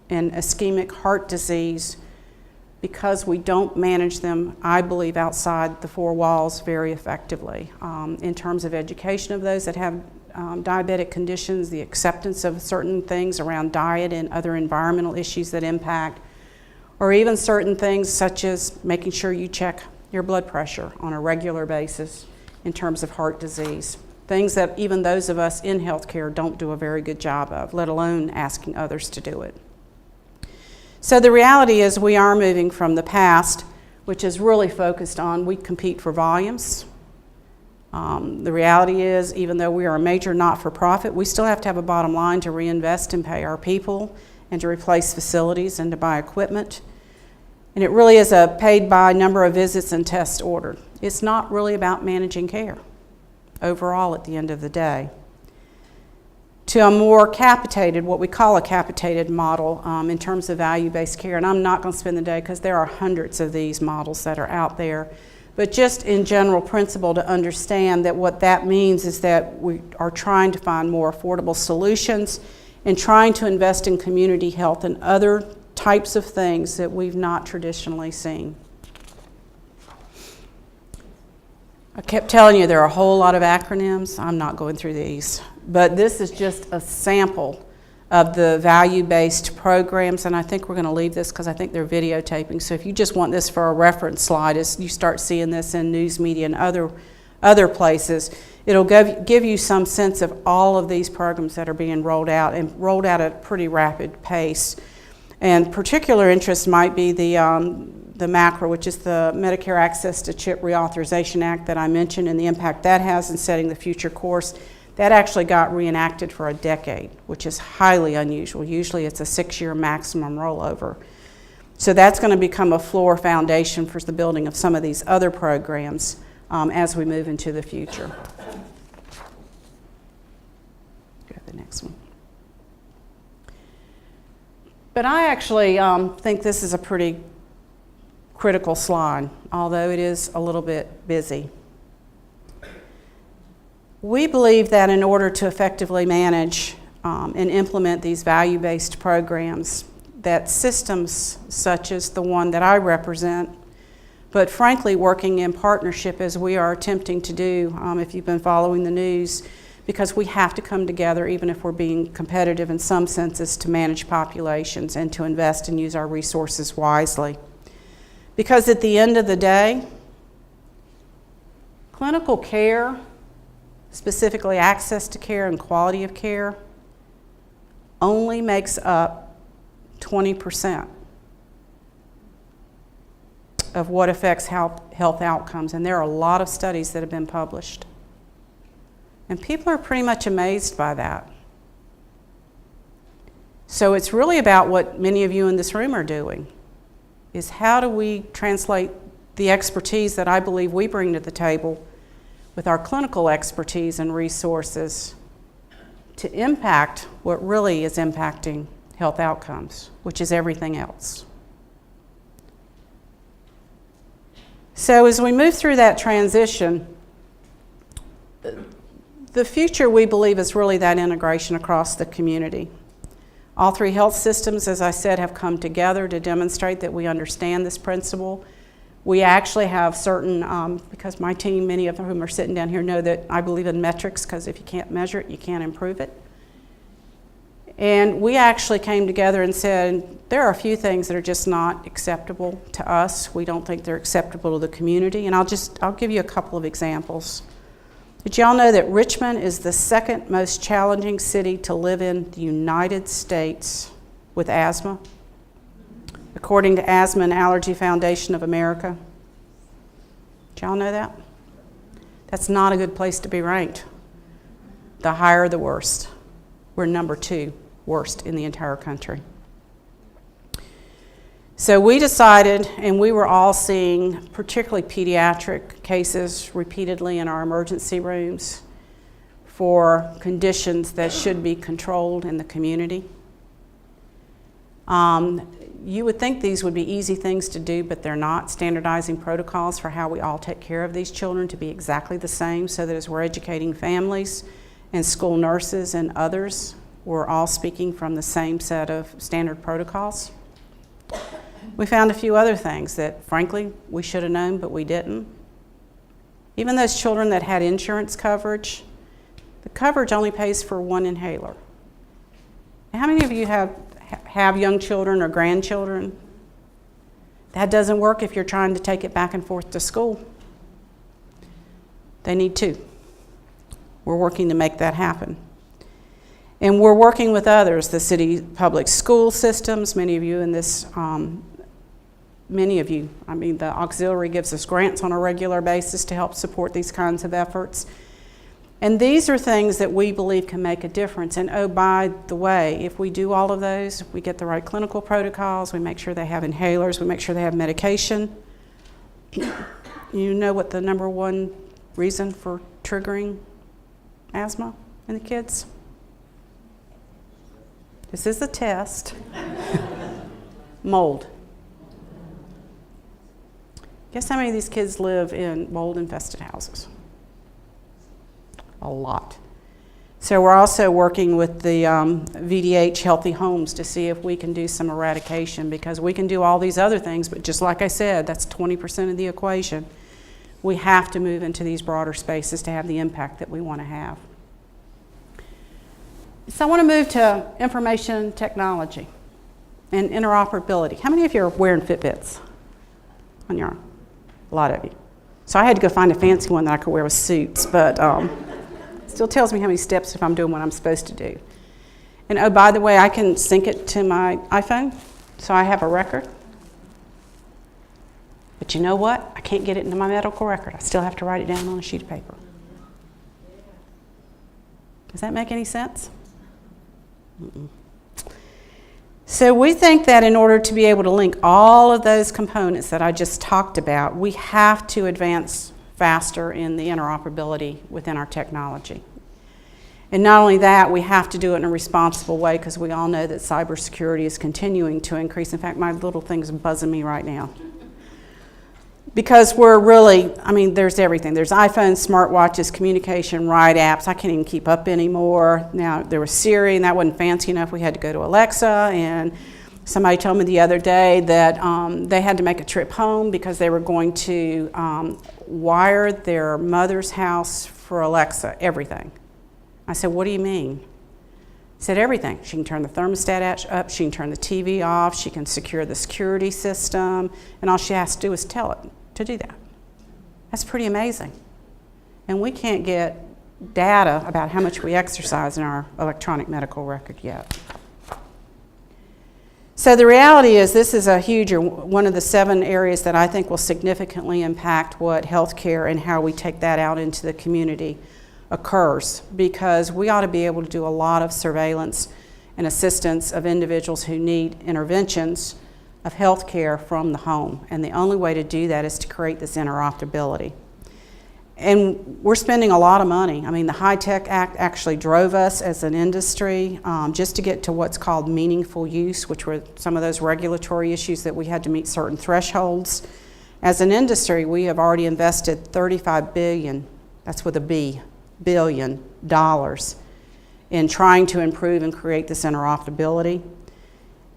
and ischemic heart disease, because we don't manage them, I believe, outside the four walls very effectively. In terms of education of those that have diabetic conditions, the acceptance of certain things around diet and other environmental issues that impact, or even certain things such as making sure you check your blood pressure on a regular basis in terms of heart disease. Things that even those of us in healthcare don't do a very good job of, let alone asking others to do it. So the reality is we are moving from the past, which is really focused on we compete for volumes. The reality is, even though we are a major not-for-profit, we still have to have a bottom line to reinvest and pay our people and to replace facilities and to buy equipment. And it really is a paid by number of visits and tests ordered. It's not really about managing care overall at the end of the day. To a more capitated, what we call a capitated model in terms of value-based care, and I'm not going to spend the day because there are hundreds of these models that are out there, but just in general principle to understand that what that means is that we are trying to find more affordable solutions and trying to invest in community health and other types of things that we've not traditionally seen. I kept telling you there are a whole lot of acronyms. I'm not going through these, but this is just a sample of the value-based programs, and I think we're going to leave this because I think they're videotaping. So if you just want this for a reference slide, as you start seeing this in news media and other places, it'll give you some sense of all of these programs that are being rolled out and rolled out at a pretty rapid pace. And particular interest might be the MACRA, which is the Medicare Access to CHIP Reauthorization Act that I mentioned, and the impact that has in setting the future course. That actually got reenacted for a decade, which is highly unusual. Usually it's a 6-year maximum rollover. So that's going to become a floor foundation for the building of some of these other programs as we move into the future. Go to the next one. But I actually think this is a pretty critical slide, although it is a little bit busy. We believe that in order to effectively manage and implement these value-based programs, that systems such as the one that I represent, but frankly working in partnership as we are attempting to do, if you've been following the news, because we have to come together even if we're being competitive in some senses to manage populations and to invest and use our resources wisely. Because at the end of the day, clinical care, specifically access to care and quality of care, only makes up 20% of what affects health outcomes. And there are a lot of studies that have been published. And people are pretty much amazed by that. So it's really about what many of you in this room are doing, is how do we translate the expertise that I believe we bring to the table with our clinical expertise and resources to impact what really is impacting health outcomes, which is everything else. So as we move through that transition, the future, we believe, is really that integration across the community. All three health systems, as I said, have come together to demonstrate that we understand this principle. We actually have certain, because my team, many of whom are sitting down here, know that I believe in metrics, because if you can't measure it, you can't improve it. And we actually came together and said, there are a few things that are just not acceptable to us. We don't think they're acceptable to the community. And I'll give you a couple of examples. Did y'all know that Richmond is the second most challenging city to live in the United States with asthma, according to Asthma and Allergy Foundation of America? Did y'all know that? That's not a good place to be ranked. The higher, the worst. We're number 2 worst in the entire country. So we decided, and we were all seeing particularly pediatric cases repeatedly in our emergency rooms for conditions that should be controlled in the community. You would think these would be easy things to do, but they're not. Standardizing protocols for how we all take care of these children to be exactly the same, so that as we're educating families and school nurses and others, we're all speaking from the same set of standard protocols. We found a few other things that, frankly, we should have known, but we didn't. Even those children that had insurance coverage, the coverage only pays for one inhaler. How many of you have young children or grandchildren? That doesn't work if you're trying to take it back and forth to school. They need two. We're working to make that happen. And we're working with others, the city public school systems, many of you in this, the auxiliary gives us grants on a regular basis to help support these kinds of efforts. And these are things that we believe can make a difference. And oh, by the way, if we do all of those, we get the right clinical protocols, we make sure they have inhalers, we make sure they have medication. You know what the number one reason for triggering asthma in the kids? This is a test. Mold. Guess how many of these kids live in mold-infested houses? A lot. So we're also working with the VDH Healthy Homes to see if we can do some eradication, because we can do all these other things, but just like I said, that's 20% of the equation. We have to move into these broader spaces to have the impact that we want to have. So I want to move to information technology and interoperability. How many of you are wearing Fitbits on your arm? A lot of you. So I had to go find a fancy one that I could wear with suits, but still tells me how many steps if I'm doing what I'm supposed to do. And oh, by the way, I can sync it to my iPhone, so I have a record. But you know what? I can't get it into my medical record. I still have to write it down on a sheet of paper. Does that make any sense? Mm-mm. So we think that in order to be able to link all of those components that I just talked about, we have to advance faster in the interoperability within our technology. And not only that, we have to do it in a responsible way, because we all know that cybersecurity is continuing to increase. In fact, my little thing's buzzing me right now. Because we're really, there's everything. There's iPhones, smartwatches, communication, ride apps. I can't even keep up anymore. Now, there was Siri, and that wasn't fancy enough. We had to go to Alexa, and somebody told me the other day that they had to make a trip home because they were going to wire their mother's house for Alexa, everything. I said, what do you mean? He said, everything. She can turn the thermostat up, she can turn the TV off, she can secure the security system, and all she has to do is tell it to do that. That's pretty amazing. And we can't get data about how much we exercise in our electronic medical record yet. So the reality is this is one of the 7 areas that I think will significantly impact what healthcare and how we take that out into the community occurs, because we ought to be able to do a lot of surveillance and assistance of individuals who need interventions of healthcare from the home. And the only way to do that is to create this interoperability. And we're spending a lot of money. The HITECH Act actually drove us as an industry just to get to what's called meaningful use, which were some of those regulatory issues that we had to meet certain thresholds. As an industry, we have already invested $35 billion, that's with a B, billion dollars, in trying to improve and create this interoperability.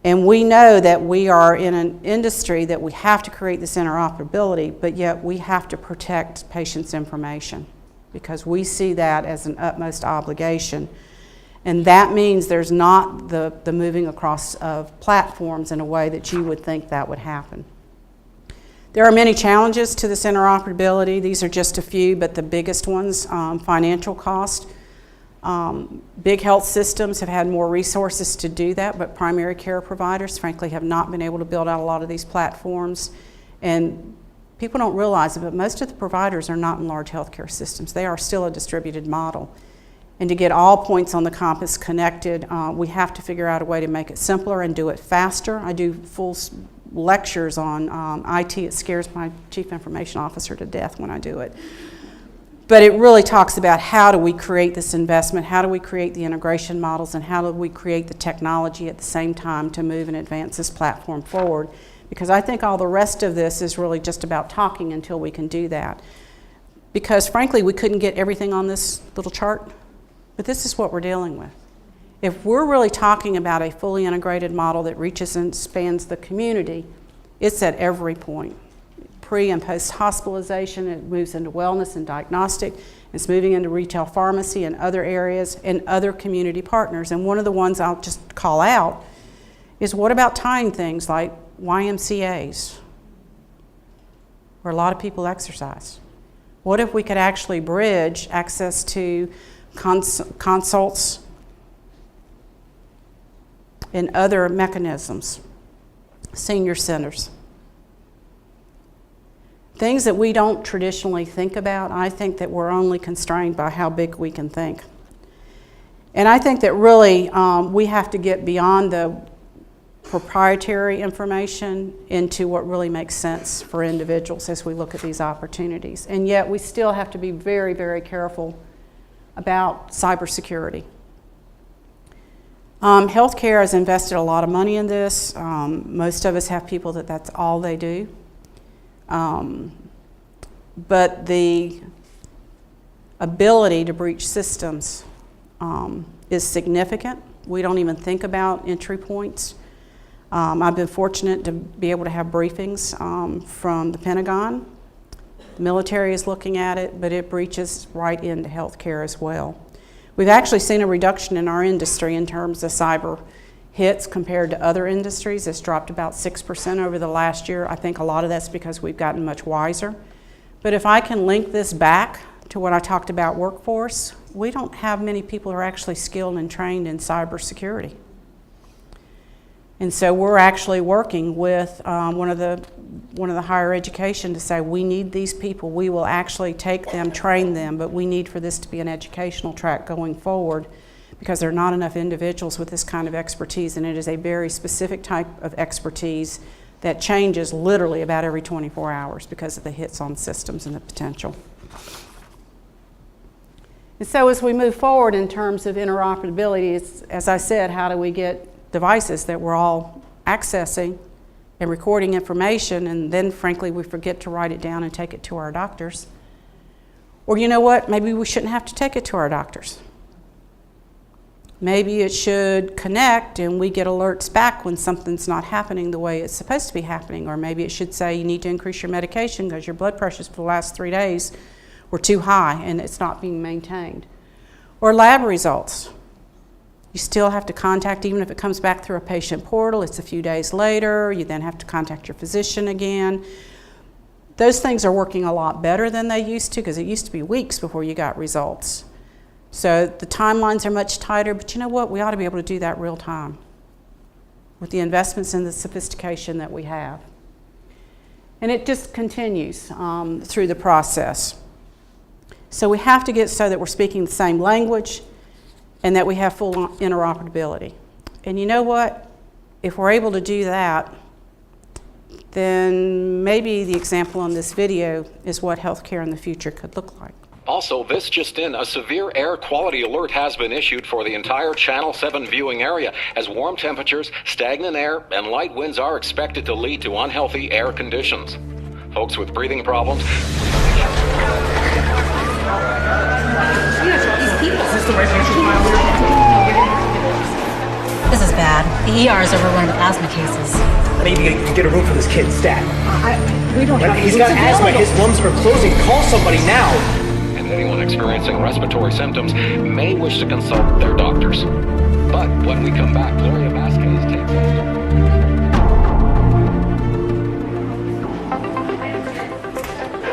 And we know that we are in an industry that we have to create this interoperability, but yet we have to protect patients' information, because we see that as an utmost obligation. And that means there's not the moving across of platforms in a way that you would think that would happen. There are many challenges to this interoperability. These are just a few, but the biggest ones, financial cost. Big health systems have had more resources to do that, but primary care providers, frankly, have not been able to build out a lot of these platforms. And people don't realize it, but most of the providers are not in large healthcare systems. They are still a distributed model. And to get all points on the compass connected, we have to figure out a way to make it simpler and do it faster. I do full lectures on IT. It scares my chief information officer to death when I do it. But it really talks about how do we create this investment, how do we create the integration models, and how do we create the technology at the same time to move and advance this platform forward. Because I think all the rest of this is really just about talking until we can do that. Because frankly, we couldn't get everything on this little chart, but this is what we're dealing with. If we're really talking about a fully integrated model that reaches and spans the community, It's at every point. Pre and post hospitalization, it moves into wellness and diagnostic. It's moving into retail pharmacy and other areas and other community partners. And one of the ones I'll just call out is, what about tying things like YMCAs, where a lot of people exercise? What if we could actually bridge access to consults and other mechanisms, senior centers? Things that we don't traditionally think about. I think that we're only constrained by how big we can think. And I think that really we have to get beyond the proprietary information into what really makes sense for individuals as we look at these opportunities. And yet we still have to be very, very careful about cybersecurity. Healthcare has invested a lot of money in this. Most of us have people that's all they do. But the ability to breach systems is significant. We don't even think about entry points. I've been fortunate to be able to have briefings from the Pentagon. The military is looking at it, but it breaches right into healthcare as well. We've actually seen a reduction in our industry in terms of cyber hits compared to other industries. It's dropped about 6% over the last year. I think a lot of that's because we've gotten much wiser. But if I can link this back to what I talked about workforce, we don't have many people who are actually skilled and trained in cybersecurity. And so we're actually working with one of the higher education to say, we need these people. We will actually take them, train them, but we need for this to be an educational track going forward, because there are not enough individuals with this kind of expertise, and it is a very specific type of expertise that changes literally about every 24 hours because of the hits on systems and the potential. And so as we move forward in terms of interoperability, it's, as I said, how do we get devices that we're all accessing and recording information, and then frankly we forget to write it down and take it to our doctors? Or you know what, maybe we shouldn't have to take it to our doctors. Maybe it should connect and we get alerts back when something's not happening the way it's supposed to be happening. Or maybe it should say you need to increase your medication because your blood pressures for the last 3 days were too high and it's not being maintained. Or lab results. You still have to contact, even if it comes back through a patient portal, it's a few days later, you then have to contact your physician again. Those things are working a lot better than they used to, because it used to be weeks before you got results. So the timelines are much tighter, but you know what? We ought to be able to do that real time with the investments and the sophistication that we have. And it just continues through the process. So we have to get so that we're speaking the same language and that we have full interoperability. And you know what? If we're able to do that, then maybe the example on this video is what healthcare in the future could look like. Also, this just in, a severe air quality alert has been issued for the entire Channel 7 viewing area, as warm temperatures, stagnant air, and light winds are expected to lead to unhealthy air conditions. Folks with breathing problems. Is this the right patient file here? This is bad. The ER is overrun with asthma cases. Maybe you can get a room for this kid, stat. We don't have. He's got asthma, his lungs are closing. Call somebody now. And anyone experiencing respiratory symptoms may wish to consult their doctors. But when we come back, Gloria Vasquez takes us.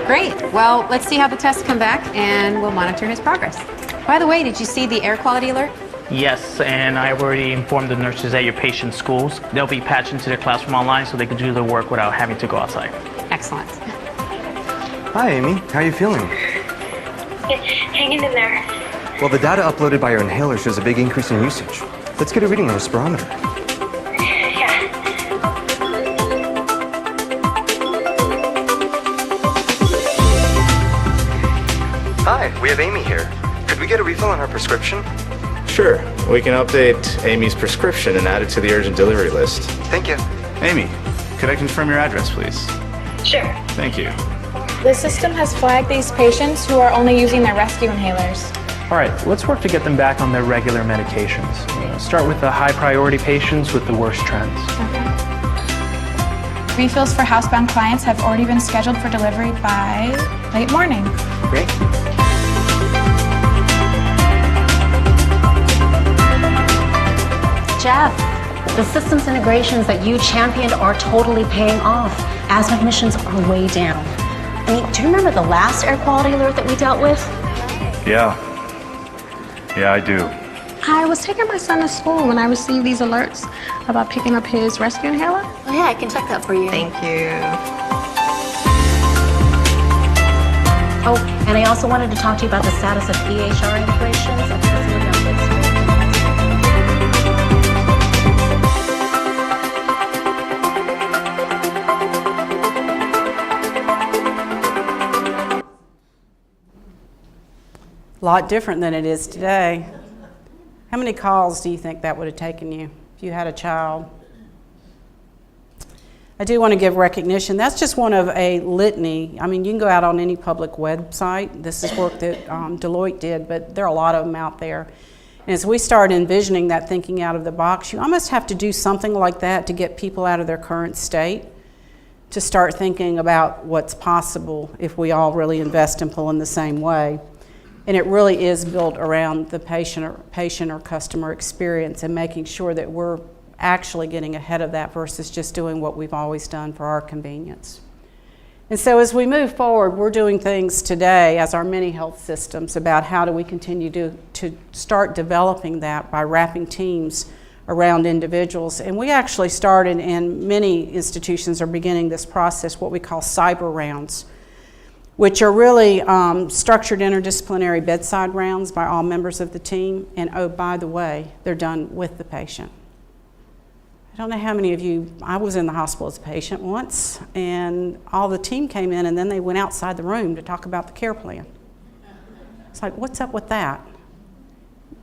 Great. Well, let's see how the tests come back, and we'll monitor his progress. By the way, did you see the air quality alert? Yes, and I've already informed the nurses at your patient's schools. They'll be patched into their classroom online so they can do their work without having to go outside. Excellent. Hi, Amy. How are you feeling? Hanging in there. Well, the data uploaded by your inhaler shows a big increase in usage. Let's get a reading on the spirometer. Yeah. Hi, we have Amy here. Could we get a refill on her prescription? Sure. We can update Amy's prescription and add it to the urgent delivery list. Thank you. Amy, could I confirm your address, please? Sure. Thank you. The system has flagged these patients who are only using their rescue inhalers. All right, let's work to get them back on their regular medications. Start with the high priority patients with the worst trends. Refills for housebound clients have already been scheduled for delivery by late morning. Great. Jeff, the systems integrations that you championed are totally paying off. Asthma admissions are way down. I mean, do you remember the last air quality alert that we dealt with? Yeah, I do. I was taking my son to school when I received these alerts about picking up his rescue inhaler. Oh yeah, I can check that for you. Thank you. Oh, and I also wanted to talk to you about the status of EHR integrations and facility updates. A lot different than it is today. How many calls do you think that would have taken you if you had a child? I do want to give recognition. That's just one of a litany. I mean, you can go out on any public website. This is work that Deloitte did, but there are a lot of them out there. And as we start envisioning that thinking out of the box, you almost have to do something like that to get people out of their current state, to start thinking about what's possible if we all really invest and pull in the same way. And it really is built around the patient or customer experience and making sure that we're actually getting ahead of that versus just doing what we've always done for our convenience. And so as we move forward, we're doing things today as our many health systems about how do we continue to start developing that by wrapping teams around individuals. And we actually started, and many institutions are beginning this process, what we call cyber rounds, which are really structured interdisciplinary bedside rounds by all members of the team. And oh, by the way, they're done with the patient. I don't know how many of you, I was in the hospital as a patient once, and all the team came in and then they went outside the room to talk about the care plan. It's like, what's up with that?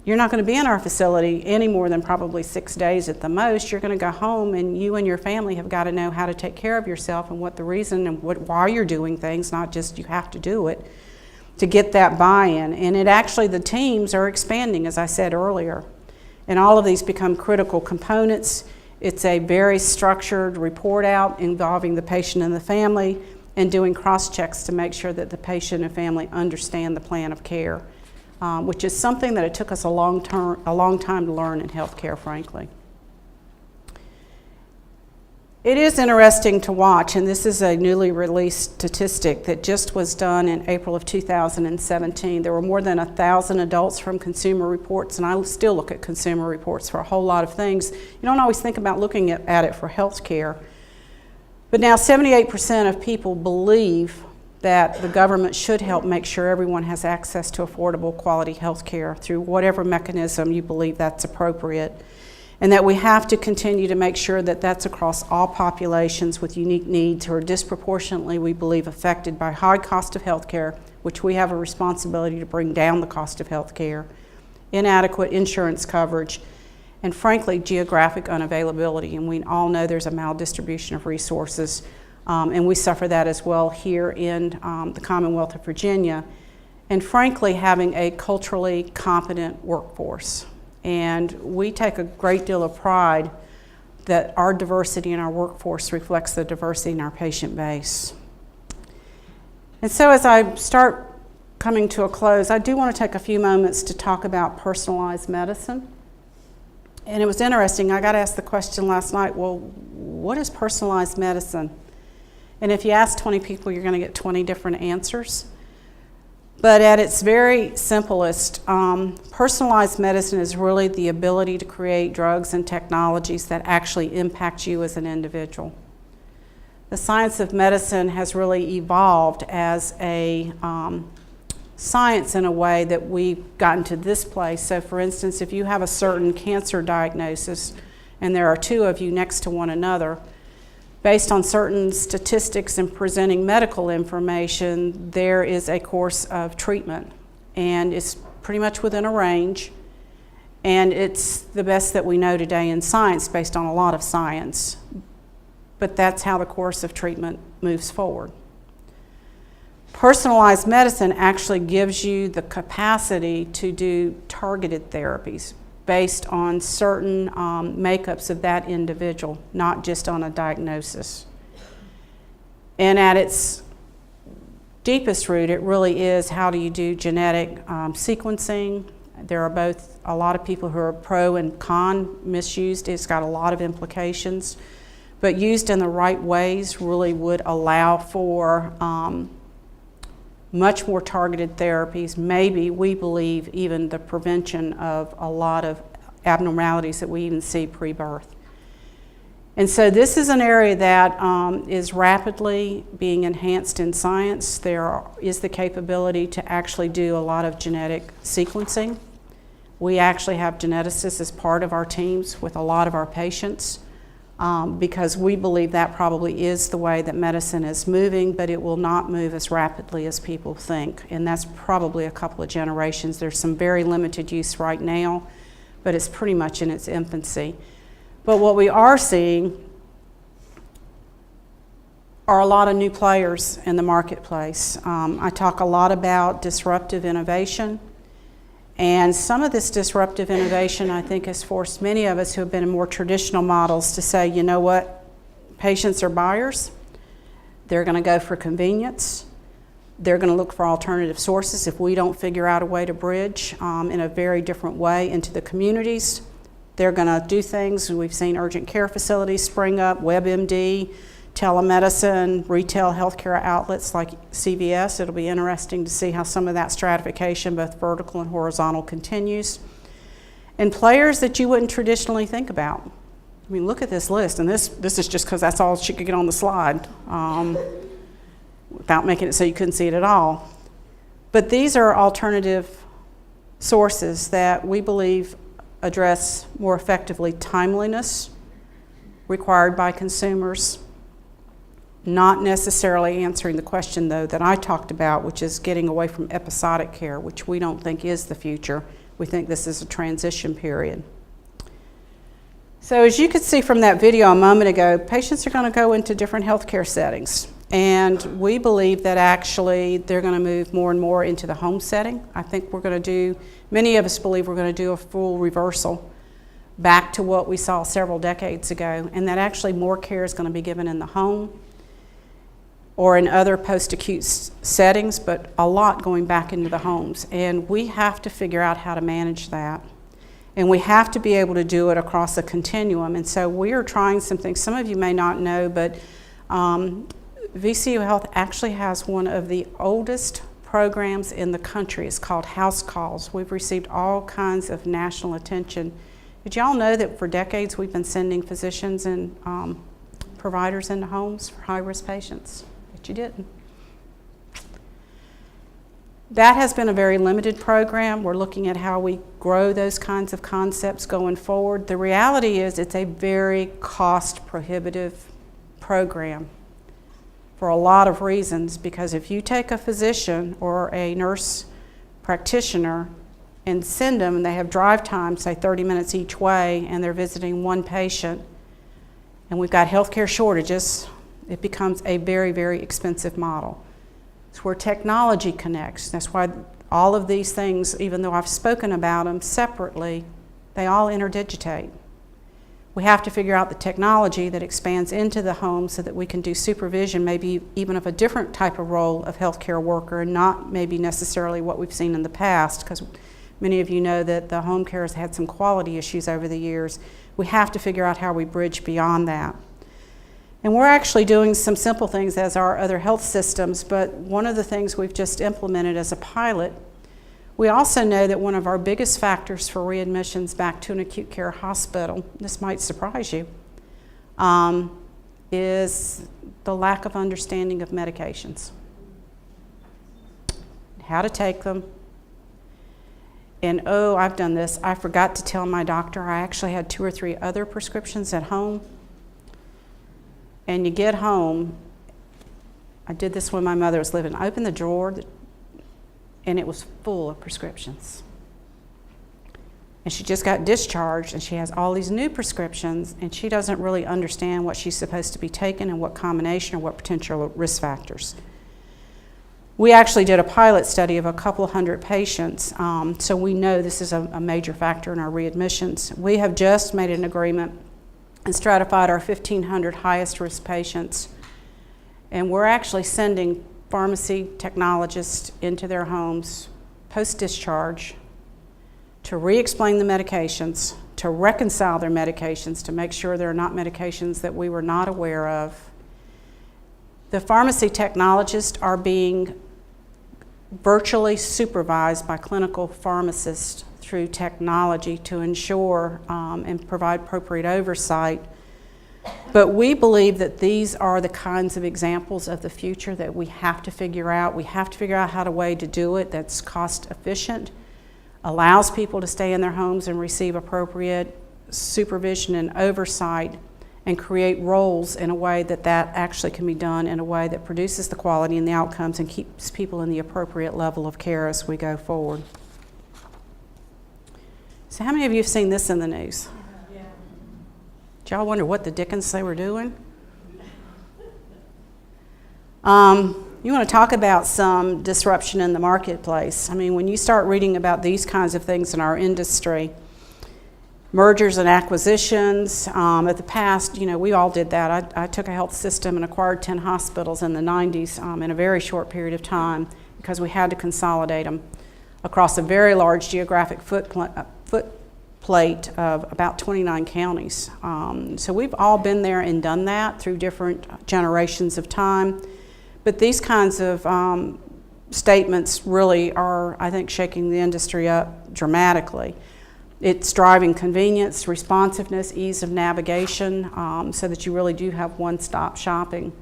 You're not going to be in our facility any more than probably 6 days at the most. You're going to go home, and you and your family have got to know how to take care of yourself and what the reason and why you're doing things, not just you have to do it, to get that buy-in. And it actually, the teams are expanding, as I said earlier. And all of these become critical components. It's a very structured report out involving the patient and the family and doing cross-checks to make sure that the patient and family understand the plan of care. Which is something that it took us a long time to learn in healthcare, frankly. It is interesting to watch, and this is a newly released statistic that just was done in April of 2017. There were more than 1,000 adults from Consumer Reports, and I still look at Consumer Reports for a whole lot of things. You don't always think about looking at it for healthcare. But now 78% of people believe that the government should help make sure everyone has access to affordable quality health care through whatever mechanism you believe that's appropriate, and that we have to continue to make sure that that's across all populations with unique needs who are disproportionately, we believe, affected by high cost of health care, which we have a responsibility to bring down the cost of health care, inadequate insurance coverage, and frankly, geographic unavailability. And we all know there's a maldistribution of resources. And we suffer that as well here in the Commonwealth of Virginia. And frankly, having a culturally competent workforce. And we take a great deal of pride that our diversity in our workforce reflects the diversity in our patient base. And so as I start coming to a close, I do want to take a few moments to talk about personalized medicine. And it was interesting, I got asked the question last night, well, what is personalized medicine? And if you ask 20 people, you're going to get 20 different answers. But at its very simplest, personalized medicine is really the ability to create drugs and technologies that actually impact you as an individual. The science of medicine has really evolved as a science in a way that we've gotten to this place. So for instance, if you have a certain cancer diagnosis and there are two of you next to one another, based on certain statistics and presenting medical information, there is a course of treatment, and it's pretty much within a range, and it's the best that we know today in science based on a lot of science, but that's how the course of treatment moves forward. Personalized medicine actually gives you the capacity to do targeted therapies based on certain makeups of that individual, not just on a diagnosis. And at its deepest root, it really is how do you do genetic sequencing. There are both a lot of people who are pro and con misused. It's got a lot of implications, but used in the right ways really would allow for much more targeted therapies, maybe we believe even the prevention of a lot of abnormalities that we even see pre-birth. And so this is an area that is rapidly being enhanced in science. There is the capability to actually do a lot of genetic sequencing. We actually have geneticists as part of our teams with a lot of our patients because we believe that probably is the way that medicine is moving, but it will not move as rapidly as people think. And that's probably a couple of generations. There's some very limited use right now, but it's pretty much in its infancy. But what we are seeing are a lot of new players in the marketplace. I talk a lot about disruptive innovation. And some of this disruptive innovation, I think, has forced many of us who have been in more traditional models to say, you know what, patients are buyers. They're going to go for convenience. They're going to look for alternative sources if we don't figure out a way to bridge in a very different way into the communities. They're going to do things. We've seen urgent care facilities spring up, WebMD, telemedicine, retail healthcare outlets like CVS. It'll be interesting to see how some of that stratification, both vertical and horizontal, continues. And players that you wouldn't traditionally think about. I mean, look at this list, and this is just because that's all she could get on the slide without making it so you couldn't see it at all. But these are alternative sources that we believe address more effectively timeliness required by consumers, not necessarily answering the question, though, that I talked about, which is getting away from episodic care, which we don't think is the future. We think this is a transition period. So as you could see from that video a moment ago, patients are going to go into different healthcare settings. And we believe that actually they're going to move more and more into the home setting. I think we're going to do, many of us believe we're going to do a full reversal back to what we saw several decades ago, and that actually more care is going to be given in the home or in other post-acute settings, but a lot going back into the homes. And we have to figure out how to manage that. And we have to be able to do it across a continuum. And so we are trying some things. Some of you may not know, but VCU Health actually has one of the oldest programs in the country. It's called House Calls. We've received all kinds of national attention. Did y'all know that for decades we've been sending physicians and providers into homes for high-risk patients? But you didn't. That has been a very limited program. We're looking at how we grow those kinds of concepts going forward. The reality is it's a very cost-prohibitive program for a lot of reasons, because if you take a physician or a nurse practitioner and send them, and they have drive time, say 30 minutes each way, and they're visiting one patient, and we've got healthcare shortages, it becomes a very, very expensive model. It's where technology connects. That's why all of these things, even though I've spoken about them separately, they all interdigitate. We have to figure out the technology that expands into the home so that we can do supervision, maybe even of a different type of role of healthcare worker, and not maybe necessarily what we've seen in the past, because many of you know that the home care has had some quality issues over the years. We have to figure out how we bridge beyond that. And we're actually doing some simple things as our other health systems, but one of the things we've just implemented as a pilot, we also know that one of our biggest factors for readmissions back to an acute care hospital, this might surprise you, is the lack of understanding of medications, how to take them. And oh, I've done this. I forgot to tell my doctor I actually had 2 or 3 other prescriptions at home. And you get home, I did this when my mother was living, I opened the drawer and it was full of prescriptions. And she just got discharged and she has all these new prescriptions and she doesn't really understand what she's supposed to be taking and what combination or what potential risk factors. We actually did a pilot study of a couple hundred patients, so we know this is a major factor in our readmissions. We have just made an agreement and stratified our 1,500 highest risk patients And we're actually sending pharmacy technologists into their homes post-discharge to re-explain the medications, to reconcile their medications, to make sure there are not medications that we were not aware of. The pharmacy technologists are being virtually supervised by clinical pharmacists through technology to ensure and provide appropriate oversight. But we believe that these are the kinds of examples of the future that we have to figure out. We have to figure out how to way to do it that's cost efficient, allows people to stay in their homes and receive appropriate supervision and oversight, and create roles in a way that actually can be done in a way that produces the quality and the outcomes and keeps people in the appropriate level of care as we go forward. So how many of you have seen this in the news? Yeah. Did y'all wonder what the dickens they were doing? You want to talk about some disruption in the marketplace. I mean, when you start reading about these kinds of things in our industry, mergers and acquisitions, at the past, we all did that. I took a health system and acquired 10 hospitals in the 90s in a very short period of time because we had to consolidate them across a very large geographic footplate of about 29 counties. So we've all been there and done that through different generations of time. But these kinds of statements really are, I think, shaking the industry up dramatically. It's driving convenience, responsiveness, ease of navigation, so that you really do have one-stop shopping.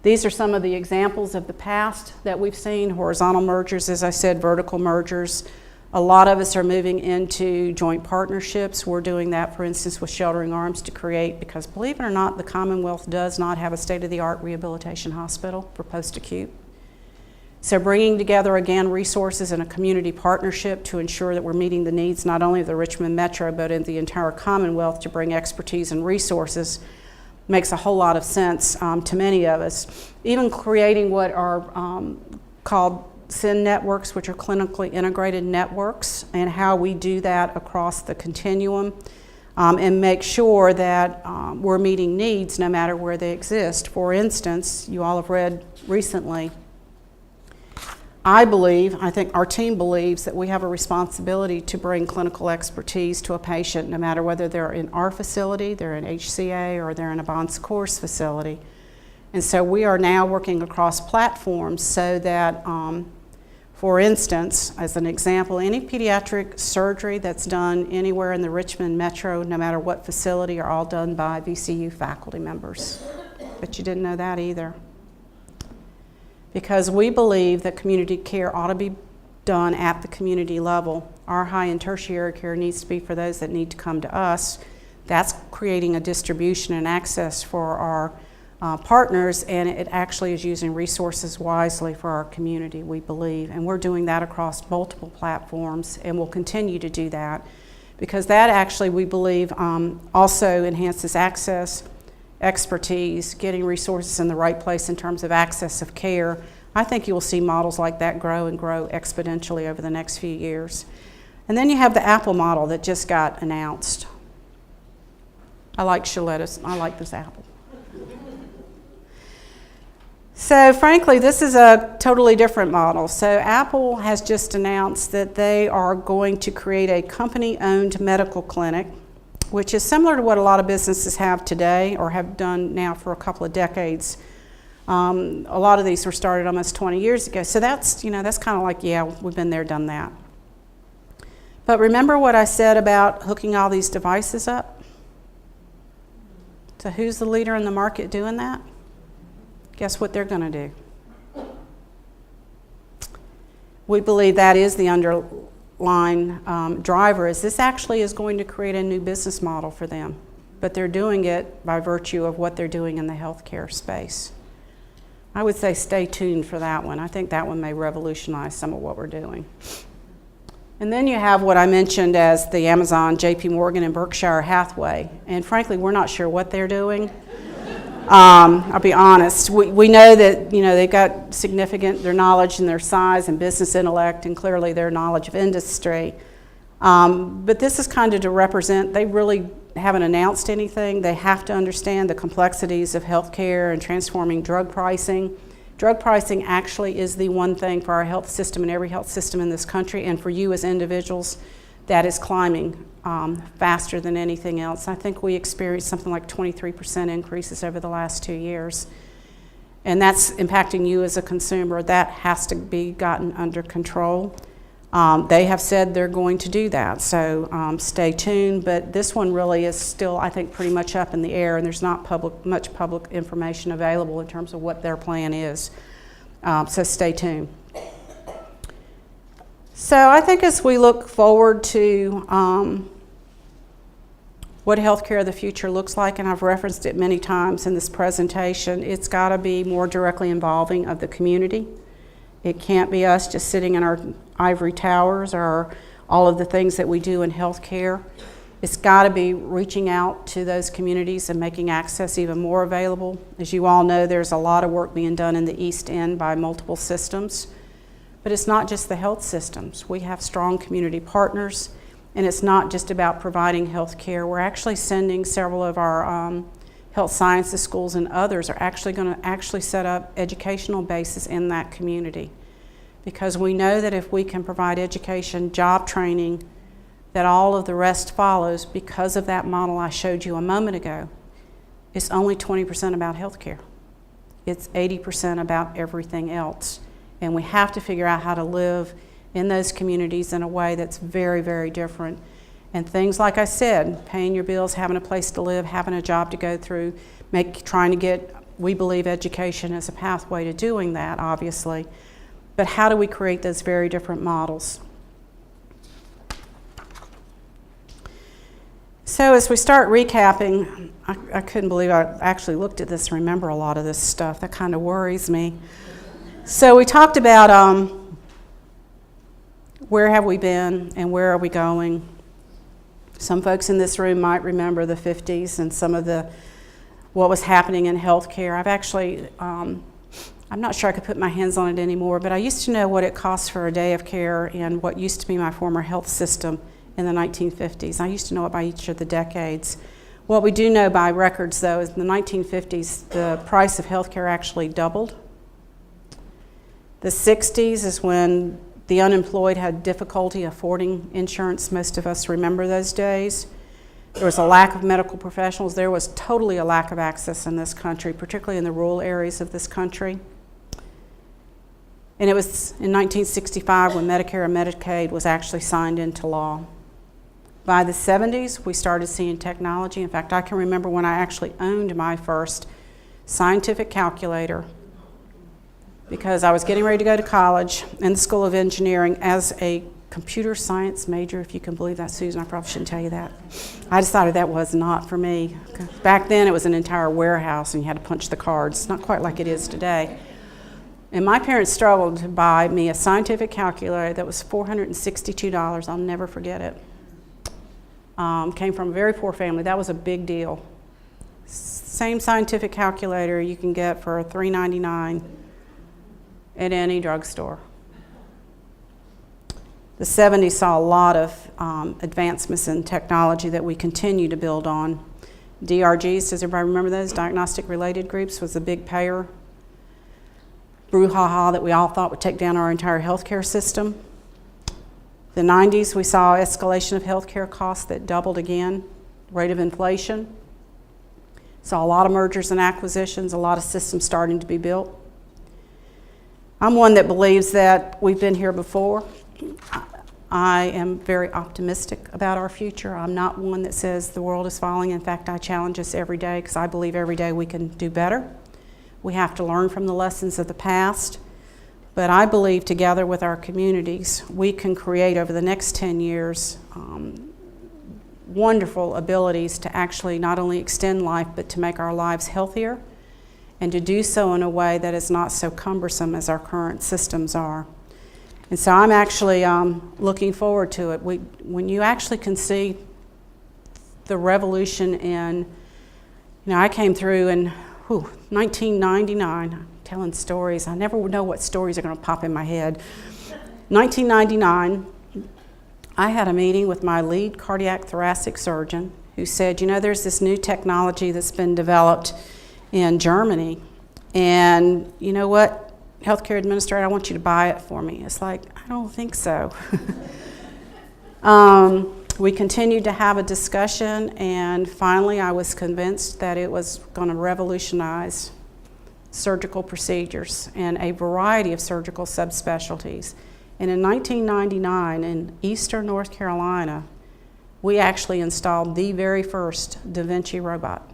These are some of the examples of the past that we've seen: horizontal mergers, as I said, vertical mergers. A lot of us are moving into joint partnerships. We're doing that, for instance, with Sheltering Arms to create, because believe it or not, the Commonwealth does not have a state-of-the-art rehabilitation hospital for post-acute. So bringing together, again, resources in a community partnership to ensure that we're meeting the needs not only of the Richmond Metro, but in the entire Commonwealth to bring expertise and resources makes a whole lot of sense to many of us. Even creating what are called SIN networks, which are clinically integrated networks, and how we do that across the continuum and make sure that we're meeting needs no matter where they exist. For instance, you all have read recently, I think our team believes that we have a responsibility to bring clinical expertise to a patient no matter whether they're in our facility, they're in HCA, or they're in a Bon Secours facility. And so we are now working across platforms so that for instance, as an example, any pediatric surgery that's done anywhere in the Richmond Metro, no matter what facility, are all done by VCU faculty members. But you didn't know that either. Because we believe that community care ought to be done at the community level. Our high and tertiary care needs to be for those that need to come to us. That's creating a distribution and access for our partners, and it actually is using resources wisely for our community, we believe. And we're doing that across multiple platforms, and we'll continue to do that because that actually, we believe, also enhances access, expertise, getting resources in the right place in terms of access of care. I think you will see models like that grow and grow exponentially over the next few years. And then you have the Apple model that just got announced. I like this apple. So frankly, this is a totally different model. So Apple has just announced that they are going to create a company-owned medical clinic, which is similar to what a lot of businesses have today or have done now for a couple of decades. A lot of these were started almost 20 years ago. So that's kind of like, yeah, we've been there, done that. But remember what I said about hooking all these devices up? So who's the leader in the market doing that? Guess what they're going to do? We believe that is the underlying driver, is this actually is going to create a new business model for them, but they're doing it by virtue of what they're doing in the healthcare space. I would say stay tuned for that one. I think that one may revolutionize some of what we're doing. And then you have what I mentioned as the Amazon, JP Morgan, and Berkshire Hathaway, and frankly, we're not sure what they're doing. I'll be honest. We know that they've got their knowledge and their size and business intellect, and clearly their knowledge of industry. But this is kind of to represent. They really haven't announced anything. They have to understand the complexities of healthcare and transforming drug pricing. Drug pricing actually is the one thing for our health system and every health system in this country, and for you as individuals, that is climbing faster than anything else. I think we experienced something like 23% increases over the last 2 years. And that's impacting you as a consumer. That has to be gotten under control. They have said they're going to do that, so stay tuned. But this one really is still, I think, pretty much up in the air, and there's not much public information available in terms of what their plan is. So stay tuned. So I think as we look forward to what healthcare of the future looks like, and I've referenced it many times in this presentation, it's got to be more directly involving of the community. It can't be us just sitting in our ivory towers or all of the things that we do in healthcare. It's got to be reaching out to those communities and making access even more available. As you all know, there's a lot of work being done in the East End by multiple systems. But it's not just the health systems. We have strong community partners, and it's not just about providing health care. We're actually sending several of our health sciences schools and others are actually going to set up educational bases in that community. Because we know that if we can provide education, job training, that all of the rest follows because of that model I showed you a moment ago. It's only 20% about health care. It's 80% about everything else. And we have to figure out how to live in those communities in a way that's very, very different. And things like I said, paying your bills, having a place to live, having a job to go through, trying to get, we believe education is a pathway to doing that, obviously. But how do we create those very different models? So as we start recapping, I couldn't believe I actually looked at this and remember a lot of this stuff. That kind of worries me. So we talked about where have we been and where are we going. Some folks in this room might remember the 50s and some of what was happening in healthcare. I've actually, I'm not sure I could put my hands on it anymore, but I used to know what it cost for a day of care in what used to be my former health system in the 1950s. I used to know it by each of the decades. What we do know by records, though, is in the 1950s, the price of healthcare actually doubled. The 60s is when the unemployed had difficulty affording insurance. Most of us remember those days. There was a lack of medical professionals. There was totally a lack of access in this country, particularly in the rural areas of this country. And it was in 1965 when Medicare and Medicaid was actually signed into law. By the 70s, we started seeing technology. In fact, I can remember when I actually owned my first scientific calculator, because I was getting ready to go to college in the School of Engineering as a computer science major, if you can believe that, Susan. I probably shouldn't tell you that. I decided that was not for me. Back then, it was an entire warehouse, and you had to punch the cards. Not quite like it is today. And my parents struggled to buy me a scientific calculator that was $462. I'll never forget it. Came from a very poor family. That was a big deal. Same scientific calculator you can get for $3.99 at any drugstore. The 70s saw a lot of advancements in technology that we continue to build on. DRGs, does everybody remember those? Diagnostic Related Groups was a big payer. Brouhaha that we all thought would take down our entire healthcare system. The 90s, we saw escalation of healthcare costs that doubled again, rate of inflation. Saw a lot of mergers and acquisitions, a lot of systems starting to be built. I'm one that believes that we've been here before. I am very optimistic about our future. I'm not one that says the world is falling. In fact, I challenge us every day because I believe every day we can do better. We have to learn from the lessons of the past. But I believe together with our communities, we can create over the next 10 years wonderful abilities to actually not only extend life, but to make our lives healthier, and to do so in a way that is not so cumbersome as our current systems are. And so I'm actually looking forward to it. When you actually can see the revolution in, I came through in 1999, I'm telling stories. I never know what stories are going to pop in my head. 1999, I had a meeting with my lead cardiac thoracic surgeon, who said, you know, there's this new technology that's been developed in Germany, and you know what, healthcare administrator, I want you to buy it for me. It's like, I don't think so. We continued to have a discussion, and finally I was convinced that it was going to revolutionize surgical procedures and a variety of surgical subspecialties. And in 1999, in Eastern North Carolina, we actually installed the very first Da Vinci robot.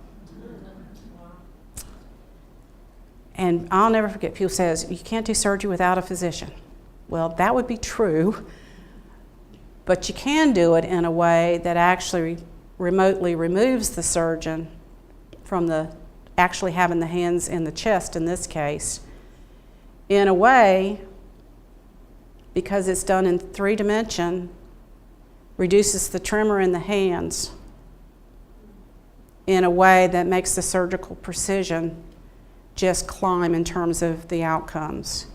And I'll never forget, people says, you can't do surgery without a physician. Well, that would be true, but you can do it in a way that actually remotely removes the surgeon from the actually having the hands in the chest in this case, in a way, because it's done in 3-dimension, reduces the tremor in the hands in a way that makes the surgical precision just climb in terms of the outcomes.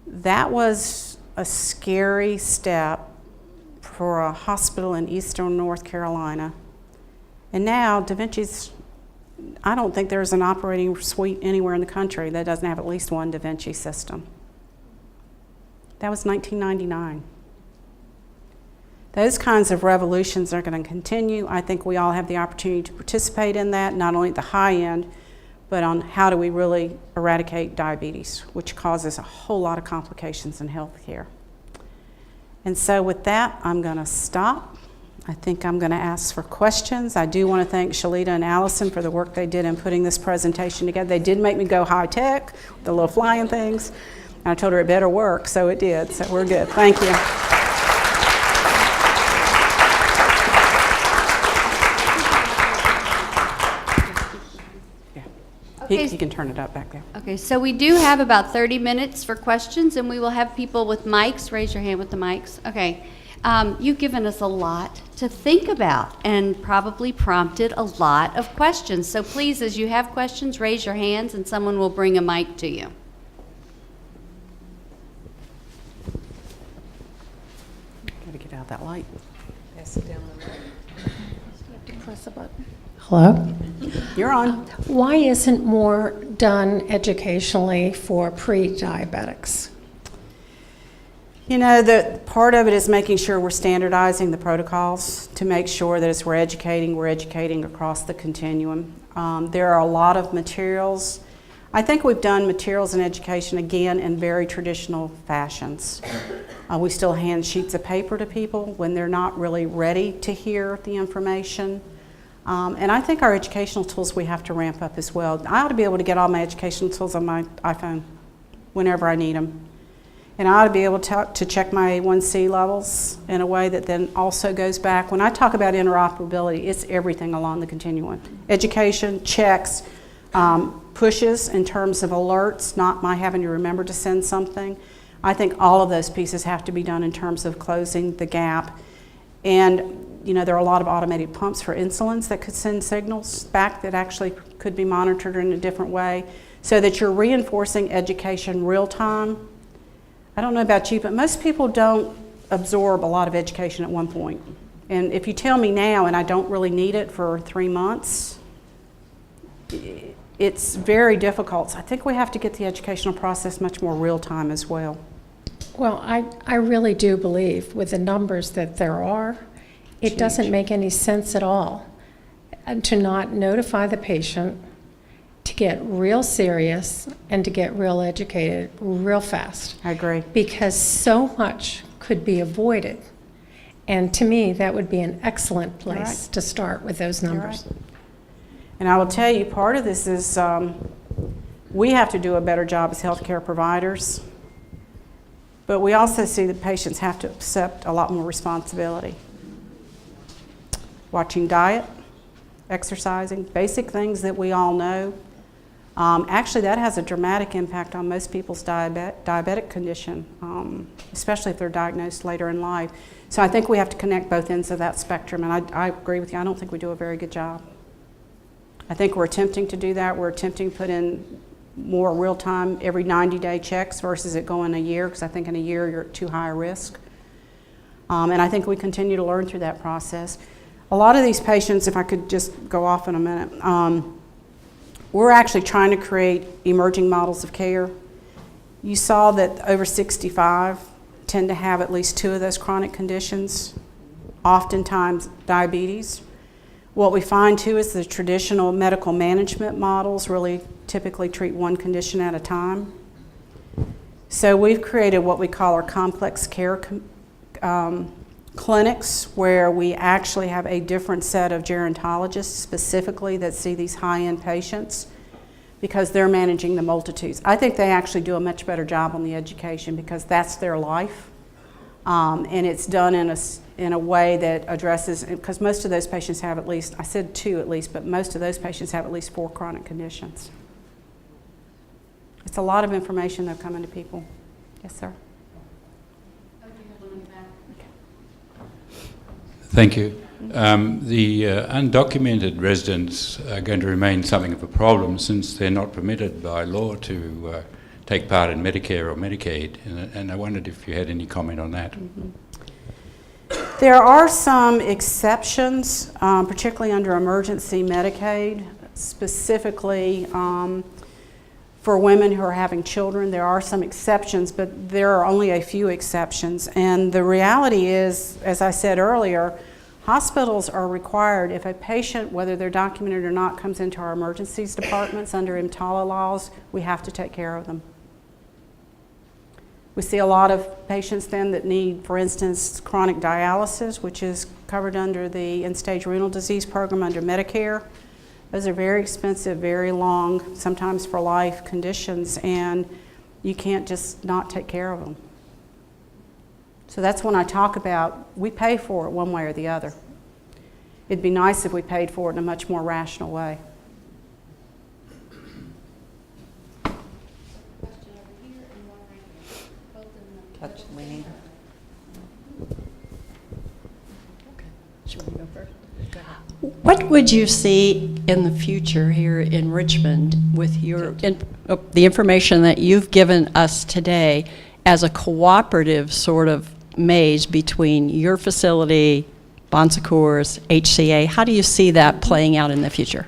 That was a scary step for a hospital in Eastern North Carolina. And now Da Vinci's, I don't think there's an operating suite anywhere in the country that doesn't have at least one Da Vinci system. That was 1999. Those kinds of revolutions are going to continue. I think we all have the opportunity to participate in that, not only at the high end, but on how do we really eradicate diabetes, which causes a whole lot of complications in healthcare. And so with that, I'm going to stop. I think I'm going to ask for questions. I do want to thank Shalita and Allison for the work they did in putting this presentation together. They did make me go high tech, with the little flying things. And I told her it better work, so it did. So we're good. Thank you. Okay. He can turn it up back there. Okay, so we do have about 30 minutes for questions, and we will have people with mics. Raise your hand with the mics. Okay. You've given us a lot to think about and probably prompted a lot of questions. So please, as you have questions, raise your hands and someone will bring a mic to you. Gotta get out that light. Pass it down the road. You have to press a button. Hello? You're on. Why isn't more done educationally for pre-diabetics? You know, the part of it is making sure we're standardizing the protocols to make sure that as we're educating across the continuum. There are a lot of materials. I think we've done materials and education, again, in very traditional fashions. We still hand sheets of paper to people when they're not really ready to hear the information. And I think our educational tools we have to ramp up as well. I ought to be able to get all my educational tools on my iPhone whenever I need them. And I ought to be able to check my A1C levels in a way that then also goes back. When I talk about interoperability, it's everything along the continuum. Education, checks, pushes in terms of alerts, not my having to remember to send something. I think all of those pieces have to be done in terms of closing the gap. And you know, there are a lot of automated pumps for insulins that could send signals back that actually could be monitored in a different way, so that you're reinforcing education real time. I don't know about you, but most people don't absorb a lot of education at one point. And if you tell me now and I don't really need it for 3 months, it's very difficult. So I think we have to get the educational process much more real time as well. Well, I really do believe with the numbers that there are, it doesn't make any sense at all to not notify the patient, to get real serious, and to get real educated real fast. I agree. Because so much could be avoided. And to me, that would be an excellent place to start with those numbers. Right. And I will tell you, part of this is we have to do a better job as healthcare providers, but we also see that patients have to accept a lot more responsibility. Watching diet, exercising, basic things that we all know. Actually, that has a dramatic impact on most people's diabetic condition, especially if they're diagnosed later in life. So I think we have to connect both ends of that spectrum, and I agree with you. I don't think we do a very good job. I think we're attempting to do that. We're attempting to put in more real-time, every 90-day checks versus it going a year, because I think in a year you're at too high a risk. And I think we continue to learn through that process. A lot of these patients, if I could just go off in a minute, we're actually trying to create emerging models of care. You saw that over 65 tend to have at least 2 of those chronic conditions, oftentimes diabetes. What we find too is the traditional medical management models really typically treat one condition at a time. So we've created what we call our complex care clinics, where we actually have a different set of gerontologists specifically that see these high-end patients, because they're managing the multitudes. I think they actually do a much better job on the education because that's their life. And it's done in a way that addresses, because most of those patients have at least, I said 2 at least, but most of those patients have at least 4 chronic conditions. It's a lot of information though coming to people. Yes, sir. Thank you. The undocumented residents are going to remain something of a problem since they're not permitted by law to take part in Medicare or Medicaid, and I wondered if you had any comment on that. Mm-hmm. There are some exceptions, particularly under emergency Medicaid, specifically for women who are having children. There are some exceptions, but there are only a few exceptions. And the reality is, as I said earlier, hospitals are required, if a patient, whether they're documented or not, comes into our emergencies departments under EMTALA laws, we have to take care of them. We see a lot of patients then that need, for instance, chronic dialysis, which is covered under the end-stage renal disease program under Medicare. Those are very expensive, very long, sometimes for life conditions, and you can't just not take care of them. So that's when I talk about, we pay for it one way or the other. It'd be nice if we paid for it in a much more rational way. Touch Wayne. Should we go first? What would you see in the future here in Richmond with your the information that you've given us today as a cooperative sort of maze between your facility, Bon Secours, HCA? How do you see that playing out in the future?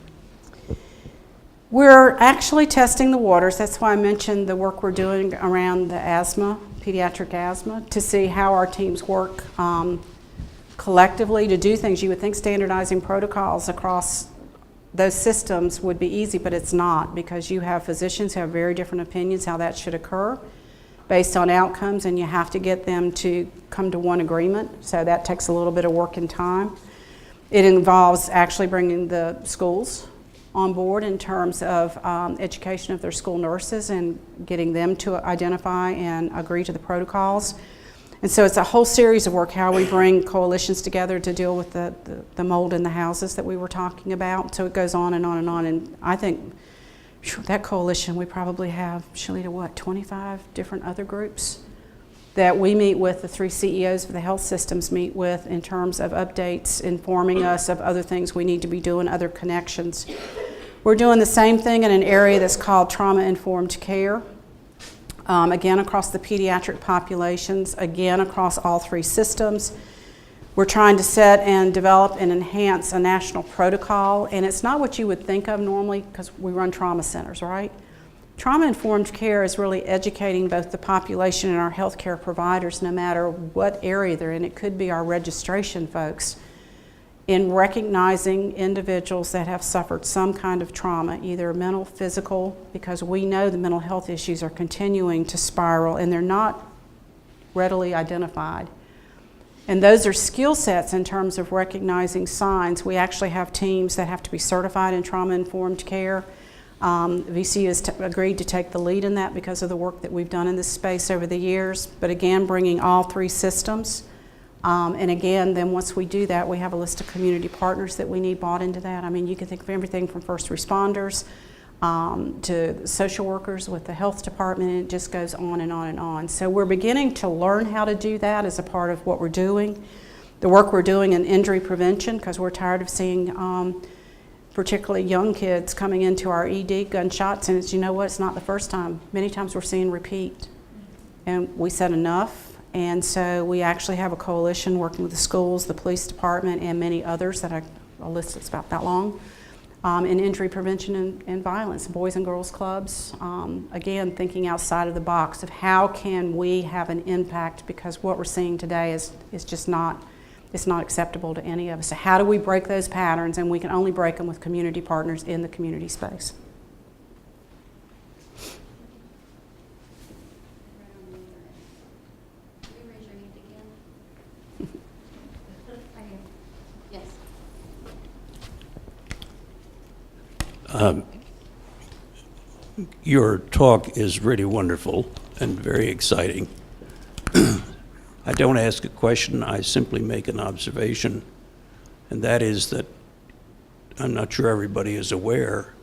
We're actually testing the waters. That's why I mentioned the work we're doing around the asthma, pediatric asthma, to see how our teams work collectively to do things. You would think standardizing protocols across those systems would be easy, but it's not, because you have physicians who have very different opinions how that should occur based on outcomes, and you have to get them to come to one agreement. So that takes a little bit of work and time. It involves actually bringing the schools on board in terms of education of their school nurses and getting them to identify and agree to the protocols. And so it's a whole series of work, how we bring coalitions together to deal with the mold in the houses that we were talking about. So it goes on and on and on. And I think that coalition, we probably have, Shalita, 25 different other groups that we meet with, the 3 CEOs of the health systems meet with, in terms of updates, informing us of other things we need to be doing, other connections. We're doing the same thing in an area that's called trauma-informed care. Again, across the pediatric populations, again, across all 3 systems. We're trying to set and develop and enhance a national protocol, and it's not what you would think of normally, because we run trauma centers, right? Trauma-informed care is really educating both the population and our healthcare providers, no matter what area they're in. It could be our registration folks, in recognizing individuals that have suffered some kind of trauma, either mental, physical, because we know the mental health issues are continuing to spiral and they're not readily identified. And those are skill sets in terms of recognizing signs. We actually have teams that have to be certified in trauma-informed care. VC has agreed to take the lead in that because of the work that we've done in this space over the years. But again, bringing all 3 systems. And again, then once we do that, we have a list of community partners that we need bought into that. I mean, you can think of everything from first responders to social workers with the health department, and it just goes on and on and on. So we're beginning to learn how to do that as a part of what we're doing. The work we're doing in injury prevention, because we're tired of seeing particularly young kids coming into our ED, gunshots, and it's, you know what, it's not the first time. Many times we're seeing repeat. And we said enough. And so we actually have a coalition working with the schools, the police department, and many others that a list that's about that long, in injury prevention and violence, boys and girls clubs. Again, thinking outside of the box of how can we have an impact, because what we're seeing today is just not, it's not acceptable to any of us. So how do we break those patterns? And we can only break them with community partners in the community space. Your talk is really wonderful and very exciting. I don't ask a question, I simply make an observation, and that is that I'm not sure everybody is aware,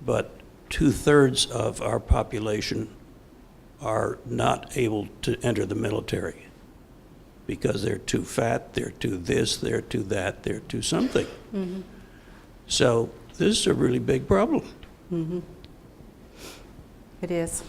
but 2/3 of our population are not able to enter the military because they're too fat, they're too this, they're too that, they're too something. Mm-hmm. So this is a really big problem. Mm-hmm. It is.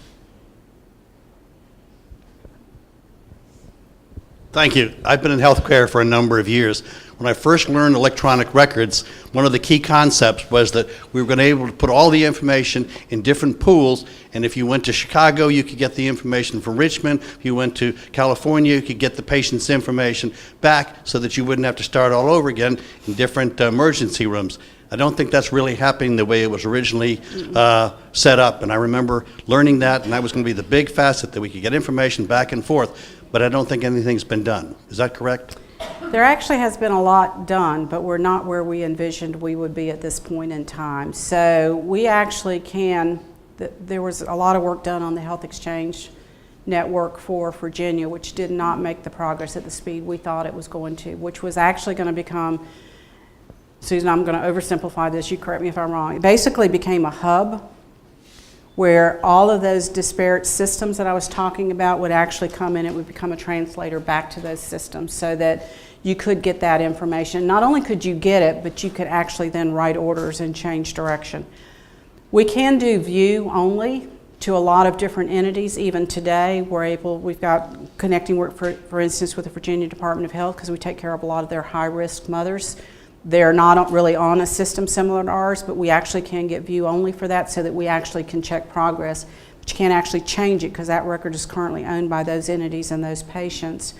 Thank you. I've been in healthcare for a number of years. When I first learned electronic records, one of the key concepts was that we were going to be able to put all the information in different pools, and if you went to Chicago, you could get the information from Richmond. If you went to California, you could get the patient's information back so that you wouldn't have to start all over again in different emergency rooms. I don't think that's really happening the way it was originally set up, and I remember learning that, and that was going to be the big facet, that we could get information back and forth, but I don't think anything's been done. Is that correct? There actually has been a lot done, but we're not where we envisioned we would be at this point in time. So we actually can, there was a lot of work done on the health exchange network for Virginia, which did not make the progress at the speed we thought it was going to, which was actually going to become, Susan, I'm going to oversimplify this, you correct me if I'm wrong. It basically became a hub where all of those disparate systems that I was talking about would actually come in. It would become a translator back to those systems so that you could get that information. Not only could you get it, but you could actually then write orders and change direction. We can do view only to a lot of different entities. Even today, we've got connecting work, for instance, with the Virginia Department of Health, because we take care of a lot of their high-risk mothers. They're not really on a system similar to ours, but we actually can get view only for that so that we actually can check progress. But you can't actually change it because that record is currently owned by those entities and those patients.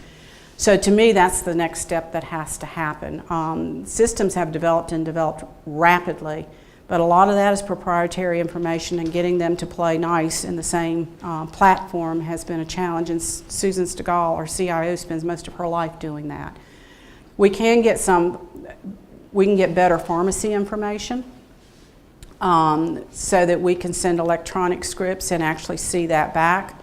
So to me, that's the next step that has to happen. Systems have developed and developed rapidly, but a lot of that is proprietary information, and getting them to play nice in the same platform has been a challenge, and Susan Stegall, our CIO, spends most of her life doing that. We can get better pharmacy information so that we can send electronic scripts and actually see that back.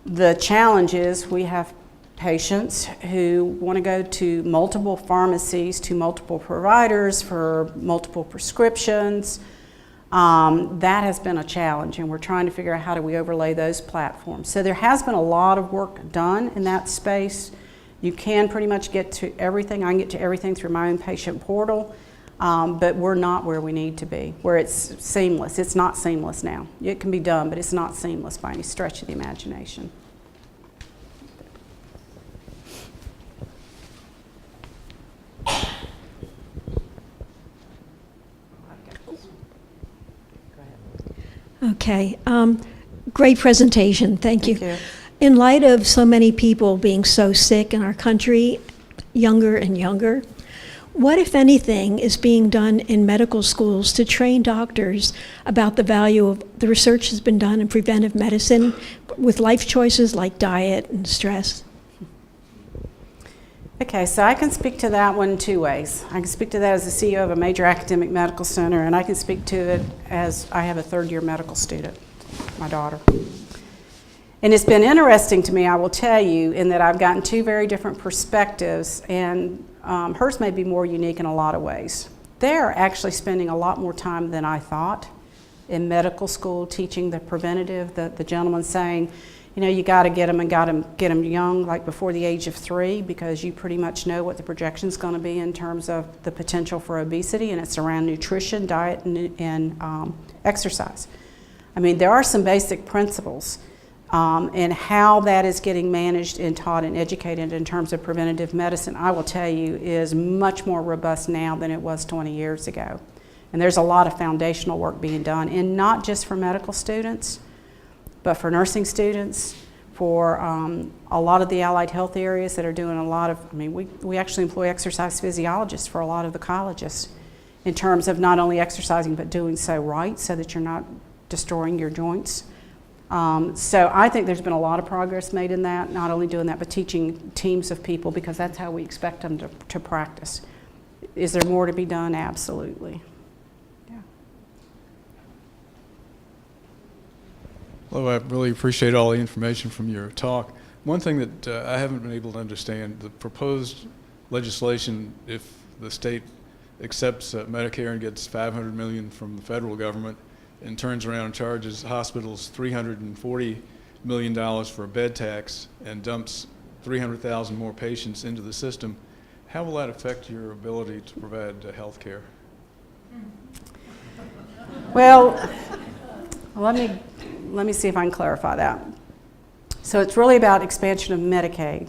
The challenge is we have patients who want to go to multiple pharmacies, to multiple providers for multiple prescriptions. That has been a challenge, and we're trying to figure out how do we overlay those platforms. So there has been a lot of work done in that space. You can pretty much get to everything. I can get to everything through my own patient portal, but we're not where we need to be, where it's seamless. It's not seamless now. It can be done, but it's not seamless by any stretch of the imagination. Okay. Great presentation. Thank you. In light of so many people being so sick in our country, younger and younger, what, if anything, is being done in medical schools to train doctors about the value of the research that's been done in preventive medicine with life choices like diet and stress? Okay, so I can speak to that one two ways. I can speak to that as the CEO of a major academic medical center, and I can speak to it as I have a third-year medical student, my daughter. And it's been interesting to me, I will tell you, in that I've gotten two very different perspectives, and hers may be more unique in a lot of ways. They're actually spending a lot more time than I thought in medical school teaching the preventative. The gentleman saying, you know, you got to get them young, like before the age of 3, because you pretty much know what the projection's going to be in terms of the potential for obesity, and it's around nutrition, diet, and exercise. I mean, there are some basic principles and how that is getting managed and taught and educated in terms of preventative medicine, I will tell you, is much more robust now than it was 20 years ago. And there's a lot of foundational work being done, and not just for medical students, but for nursing students, for a lot of the allied health areas that are doing a lot of, we actually employ exercise physiologists for a lot of the colleges in terms of not only exercising, but doing so right so that you're not destroying your joints. So I think there's been a lot of progress made in that, not only doing that, but teaching teams of people, because that's how we expect them to practice. Is there more to be done? Absolutely. Well, I really appreciate all the information from your talk. One thing that I haven't been able to understand, the proposed legislation, if the state accepts Medicare and gets $500 million from the federal government and turns around and charges hospitals $340 million for a bed tax and dumps 300,000 more patients into the system, how will that affect your ability to provide health care? Well, let me see if I can clarify that. So it's really about expansion of Medicaid.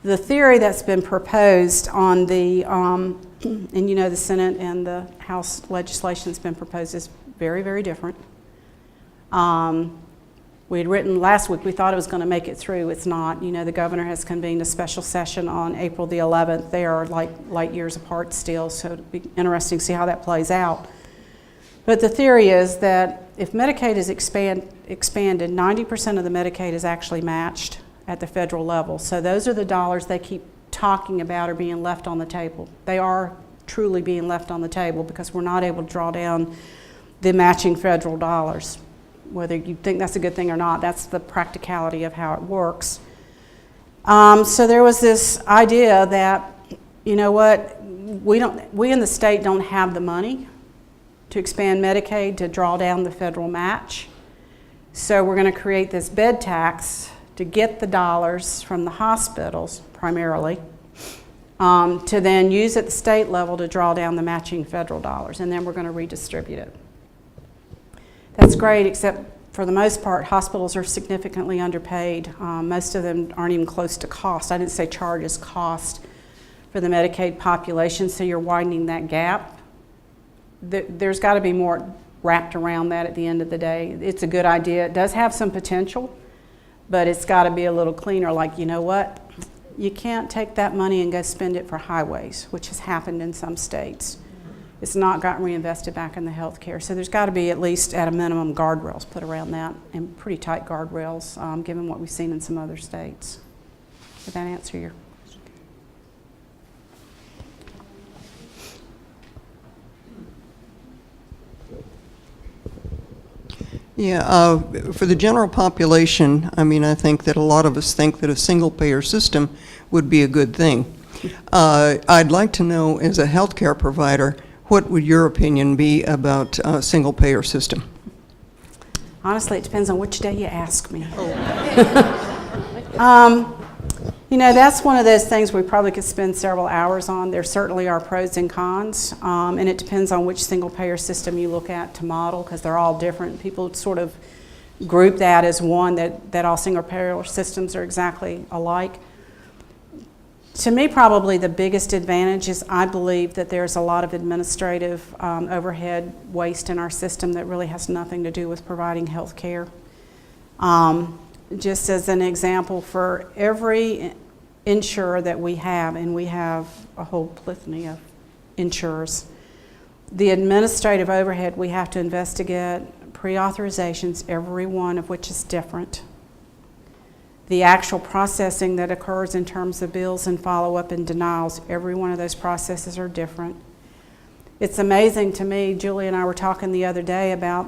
The theory that's been proposed on the, and you know the Senate and the House legislation that's been proposed is very, very different. We had written last week, we thought it was going to make it through. It's not. You know, the governor has convened a special session on April the 11th. They are like light years apart still, so it'll be interesting to see how that plays out. But the theory is that if Medicaid is expanded, 90% of the Medicaid is actually matched at the federal level. So those are the dollars they keep talking about are being left on the table. They are truly being left on the table because we're not able to draw down the matching federal dollars. Whether you think that's a good thing or not, that's the practicality of how it works. So there was this idea that, you know what, we in the state don't have the money to expand Medicaid to draw down the federal match. So we're going to create this bed tax to get the dollars from the hospitals primarily to then use at the state level to draw down the matching federal dollars, and then we're going to redistribute it. That's great, except for the most part, hospitals are significantly underpaid. Most of them aren't even close to cost. I didn't say charges, cost for the Medicaid population, so you're widening that gap. There's got to be more wrapped around that at the end of the day. It's a good idea. It does have some potential, but it's got to be a little cleaner. Like, you know what? You can't take that money and go spend it for highways, which has happened in some states. It's not gotten reinvested back in the health care. So there's got to be at least at a minimum guardrails put around that, and pretty tight guardrails given what we've seen in some other states. Did that answer your question? Yeah, for the general population, I mean, I think that a lot of us think that a single-payer system would be a good thing. I'd like to know, as a healthcare provider, what would your opinion be about a single-payer system? Honestly, it depends on which day you ask me. You know, that's one of those things we probably could spend several hours on. There certainly are pros and cons, and it depends on which single-payer system you look at to model, because they're all different. People sort of group that as one, that all single-payer systems are exactly alike. To me, probably the biggest advantage is I believe that there's a lot of administrative overhead waste in our system that really has nothing to do with providing health care. Just as an example, for every insurer that we have, and we have a whole plethora of insurers, the administrative overhead we have to investigate, pre-authorizations, every one of which is different. The actual processing that occurs in terms of bills and follow-up and denials, every one of those processes are different. It's amazing to me, Julie and I were talking the other day about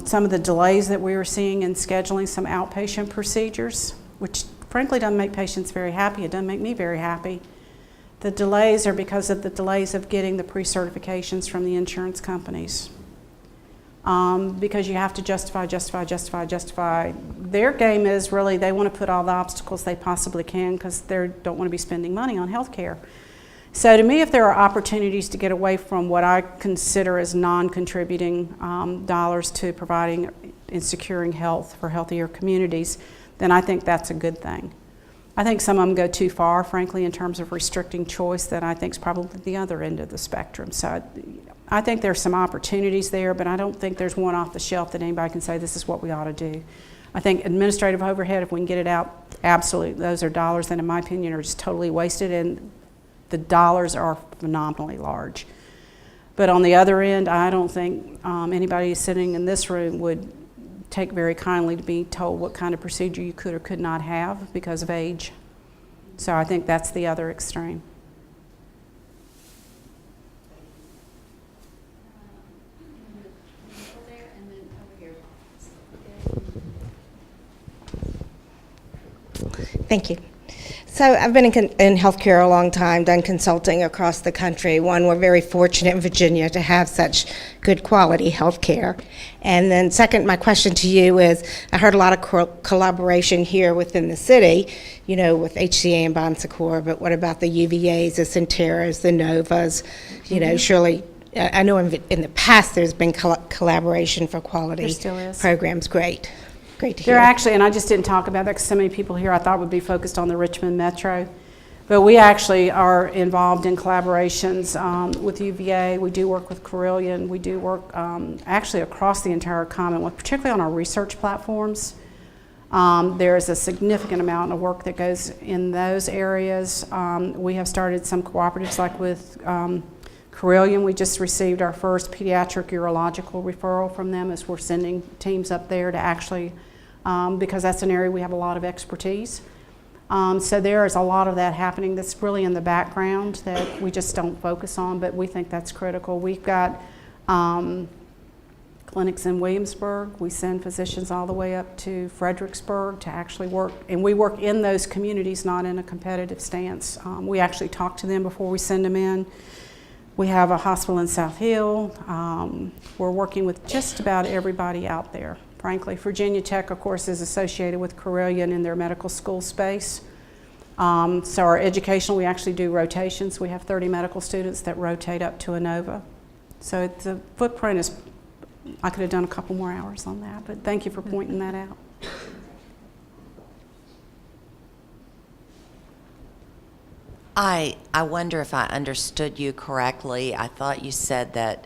some of the delays that we were seeing in scheduling some outpatient procedures, which frankly doesn't make patients very happy. It doesn't make me very happy. The delays are because of the delays of getting the pre-certifications from the insurance companies. Because you have to justify. Their game is really they want to put all the obstacles they possibly can because they don't want to be spending money on health care. So to me, if there are opportunities to get away from what I consider as non-contributing dollars to providing in securing health for healthier communities, then I think that's a good thing. I think some of them go too far, frankly, in terms of restricting choice that I think is probably the other end of the spectrum. So I think there's some opportunities there, but I don't think there's one off the shelf that anybody can say this is what we ought to do. I think administrative overhead, if we can get it out, absolutely, those are dollars that in my opinion are just totally wasted, and the dollars are phenomenally large. But on the other end, I don't think anybody sitting in this room would take very kindly to be told what kind of procedure you could or could not have because of age. So I think that's the other extreme. Thank you. So I've been in healthcare a long time, done consulting across the country. One, we're very fortunate in Virginia to have such good quality healthcare. And then second, my question to you is, I heard a lot of collaboration here within the city, you know, with HCA and Bon Secours, but what about the UVAs, the Centeras, the Novas? You know, surely, I know in the past there's been collaboration for quality There still is. programs. Great. Great to hear. There actually, and I just didn't talk about that because so many people here I thought would be focused on the Richmond Metro, but we actually are involved in collaborations with UVA. We do work with Carilion. We do work actually across the entire Commonwealth, particularly on our research platforms. There's a significant amount of work that goes in those areas. We have started some cooperatives like with Carilion. We just received our first pediatric urological referral from them as we're sending teams up there to actually, because that's an area we have a lot of expertise. So there is a lot of that happening that's really in the background that we just don't focus on, but we think that's critical. We've got clinics in Williamsburg. We send physicians all the way up to Fredericksburg to actually work, and we work in those communities, not in a competitive stance. We actually talk to them before we send them in. We have a hospital in South Hill. We're working with just about everybody out there, frankly. Virginia Tech, of course, is associated with Carilion in their medical school space. So our educational, we actually do rotations. We have 30 medical students that rotate up to Inova. So the footprint is, I could have done a couple more hours on that, but thank you for pointing that out. I wonder if I understood you correctly. I thought you said that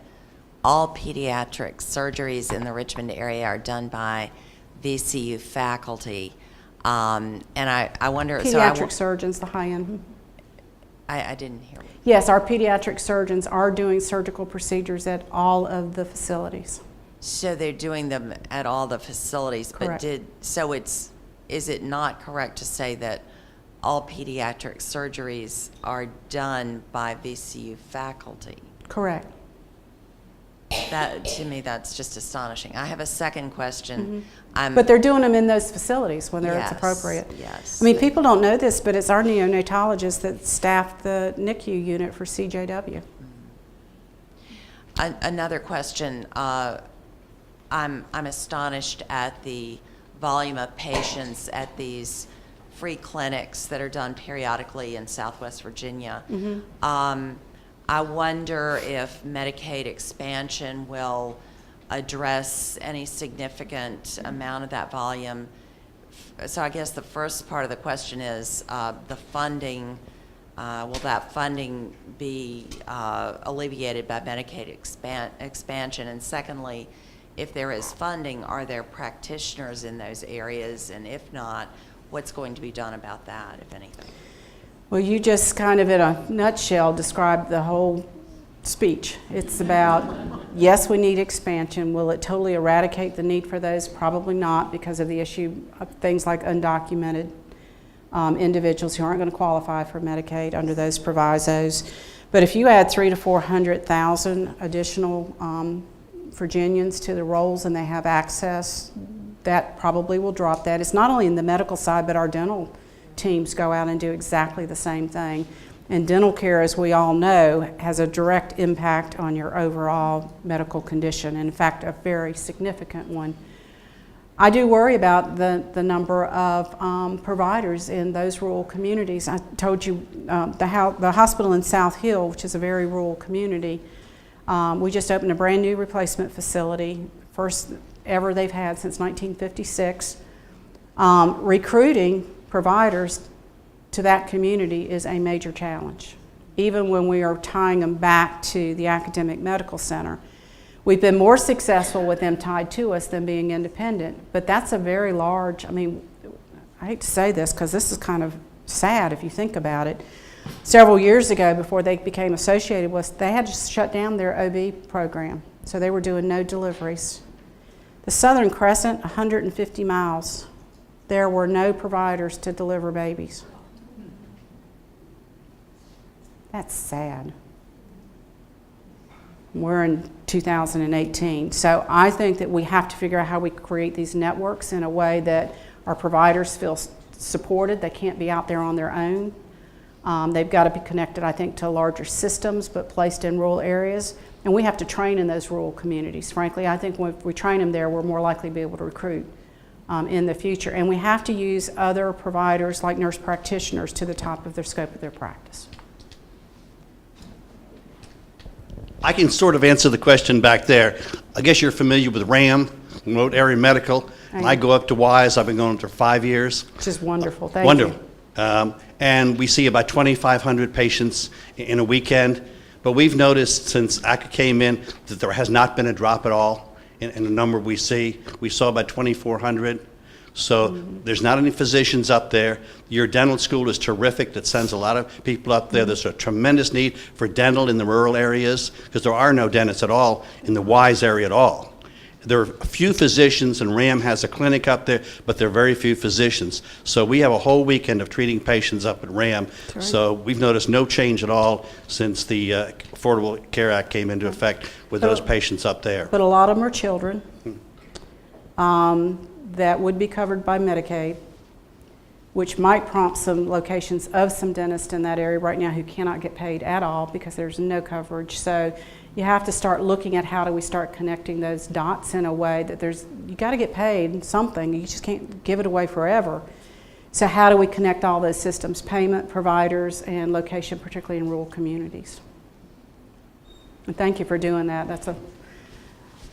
all pediatric surgeries in the Richmond area are done by VCU faculty. And I wonder... Pediatric surgeons, the high end. I didn't hear. Yes, our pediatric surgeons are doing surgical procedures at all of the facilities. So they're doing them at all the facilities. Correct. But is it not correct to say that all pediatric surgeries are done by VCU faculty? Correct. That, to me, that's just astonishing. I have a second question. But they're doing them in those facilities when it's appropriate. Yes. I mean, people don't know this, but it's our neonatologists that staff the NICU unit for CJW. Another question. I'm astonished at the volume of patients at these free clinics that are done periodically in Southwest Virginia. I wonder if Medicaid expansion will address any significant amount of that volume. So I guess the first part of the question is the funding. Will that funding be alleviated by Medicaid expansion? And secondly, if there is funding, are there practitioners in those areas? And if not, what's going to be done about that, if anything? Well, you just kind of in a nutshell described the whole speech. It's about, yes, we need expansion. Will it totally eradicate the need for those? Probably not, because of the issue of things like undocumented individuals who aren't going to qualify for Medicaid under those provisos. But if you add 300,000 to 400,000 additional Virginians to the rolls and they have access, that probably will drop that. It's not only in the medical side, but our dental teams go out and do exactly the same thing. And dental care, as we all know, has a direct impact on your overall medical condition, and in fact, a very significant one. I do worry about the number of providers in those rural communities. I told you the hospital in South Hill, which is a very rural community, we just opened a brand new replacement facility. First ever they've had since 1956. Recruiting providers to that community is a major challenge, even when we are tying them back to the academic medical center. We've been more successful with them tied to us than being independent, but that's a very large, I mean, I hate to say this because this is kind of sad if you think about it. Several years ago, before they became associated with us, they had to shut down their OB program, so they were doing no deliveries. The Southern Crescent, 150 miles, there were no providers to deliver babies. That's sad. We're in 2018, so I think that we have to figure out how we create these networks in a way that our providers feel supported. They can't be out there on their own. They've got to be connected, I think, to larger systems, but placed in rural areas. And we have to train in those rural communities. Frankly, I think when we train them there, we're more likely to be able to recruit in the future. And we have to use other providers like nurse practitioners to the top of their scope of their practice. I can sort of answer the question back there. I guess you're familiar with RAM, Remote Area Medical. I go up to WISE. I've been going for 5 years. Which is wonderful. Thank you. And we see about 2,500 patients in a weekend. But we've noticed since ACA came in that there has not been a drop at all in the number we see. We saw about 2,400. So there's not any physicians up there. Your dental school is terrific. That sends a lot of people up there. There's a tremendous need for dental in the rural areas because there are no dentists at all in the WISE area at all. There are a few physicians, and RAM has a clinic up there, but there are very few physicians. So we have a whole weekend of treating patients up at RAM. Right. So we've noticed no change at all since the Affordable Care Act came into effect with those patients up there. But a lot of them are children that would be covered by Medicaid, which might prompt some locations of some dentists in that area right now who cannot get paid at all because there's no coverage. So you have to start looking at how do we start connecting those dots in a way that you got to get paid something. You just can't give it away forever. So how do we connect all those systems, payment, providers, and location, particularly in rural communities? And thank you for doing that.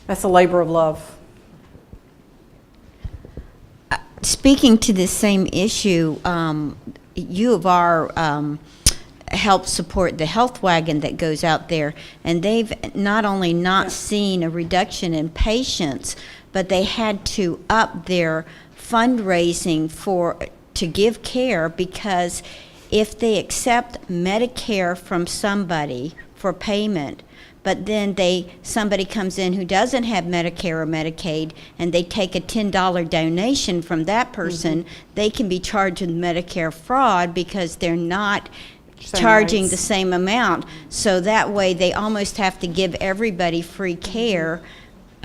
That's a labor of love. Speaking to this same issue, U of R help support the health wagon that goes out there, and they've not only not seen a reduction in patients, but they had to up their fundraising to give care, because if they accept Medicare from somebody for payment, but then somebody comes in who doesn't have Medicare or Medicaid, and they take a $10 donation from that person, they can be charged with Medicare fraud because they're not charging the same amount. So that way they almost have to give everybody free care.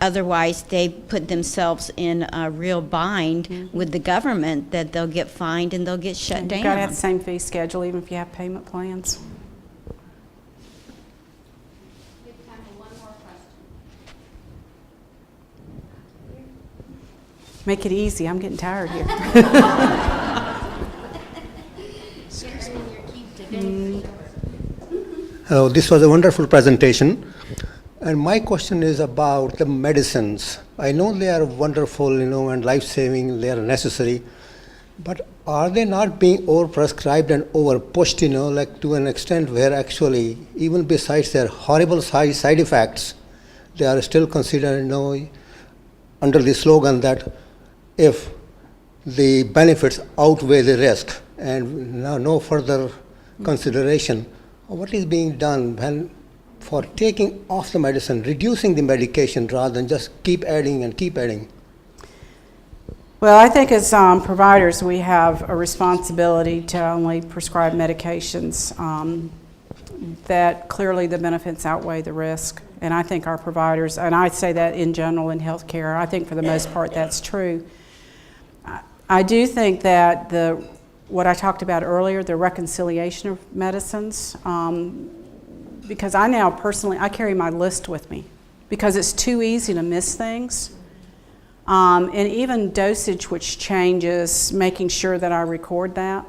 Otherwise they put themselves in a real bind with the government that they'll get fined and they'll get shut down. You've got to have the same fee schedule even if you have payment plans. We have time for one more question. Make it easy. I'm getting tired here. Hello, this was a wonderful presentation. And my question is about the medicines. I know they are wonderful, and life-saving, they are necessary. But are they not being overprescribed and overpushed, like to an extent where actually, even besides their horrible side effects, they are still considered, under the slogan that if the benefits outweigh the risk, and now no further consideration. What is being done for taking off the medicine, reducing the medication rather than just keep adding and keep adding? Well, I think as providers, we have a responsibility to only prescribe medications that clearly the benefits outweigh the risk. And I think our providers, and I say that in general in healthcare, I think for the most part that's true. I do think that what I talked about earlier, the reconciliation of medicines, because I now personally, I carry my list with me because it's too easy to miss things. And even dosage which changes, making sure that I record that.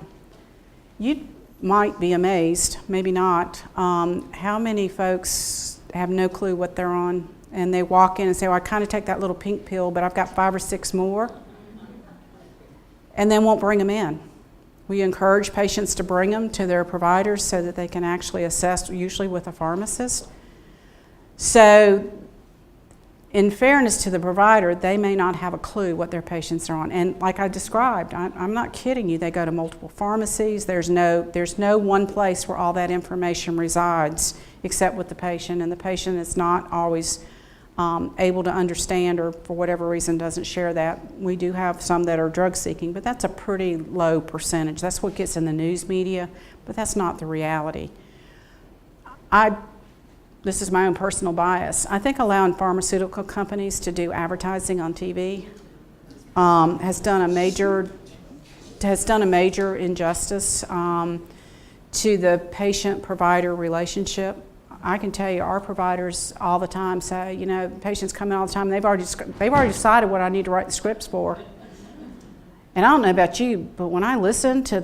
You might be amazed, maybe not, how many folks have no clue what they're on. And they walk in and say, well, I kind of take that little pink pill, but I've got 5 or 6 more. And then won't bring them in. We encourage patients to bring them to their providers so that they can actually assess, usually with a pharmacist. So, in fairness to the provider, they may not have a clue what their patients are on. And like I described, I'm not kidding you, they go to multiple pharmacies. There's no one place where all that information resides except with the patient, and the patient is not always able to understand, or for whatever reason doesn't share that. We do have some that are drug seeking, but that's a pretty low percentage. That's what gets in the news media, but that's not the reality. This is my own personal bias. I think allowing pharmaceutical companies to do advertising on TV has done a major injustice to the patient-provider relationship. I can tell you, our providers all the time say, you know, patients come in all the time, they've already decided what I need to write the scripts for. And I don't know about you, but when I listen to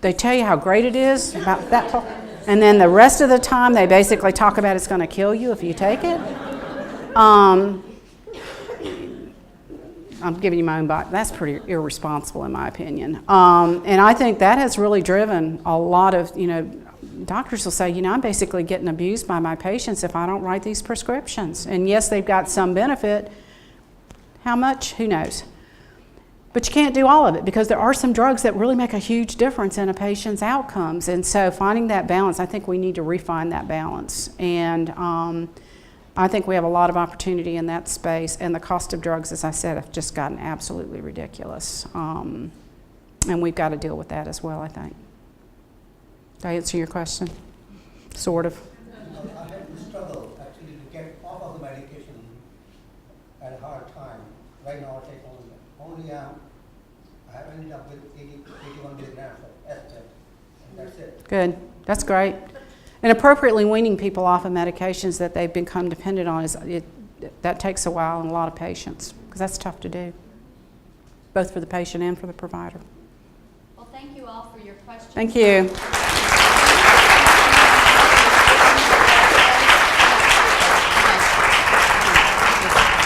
they tell you how great it is about that part, and then the rest of the time they basically talk about it's going to kill you if you take it. I'm giving you my own bias. That's pretty irresponsible in my opinion. And I think that has really driven a lot of, you know, doctors will say, you know, I'm basically getting abused by my patients if I don't write these prescriptions. And yes, they've got some benefit. How much? Who knows? But you can't do all of it, because there are some drugs that really make a huge difference in a patient's outcomes. And so finding that balance, I think we need to refine that balance. And I think we have a lot of opportunity in that space. And the cost of drugs, as I said, have just gotten absolutely ridiculous. And we've got to deal with that as well, I think. Did I answer your question? Sort of. I had to struggle actually to get off of the medication at a hard time. Right now I take only I have ended up with 81 milligrams of Estet, and that's it. Good. That's great. And appropriately weaning people off of medications that they've become dependent on, that takes a while and a lot of patience, because that's tough to do, both for the patient and for the provider. Well, thank you all for your questions. Thank you.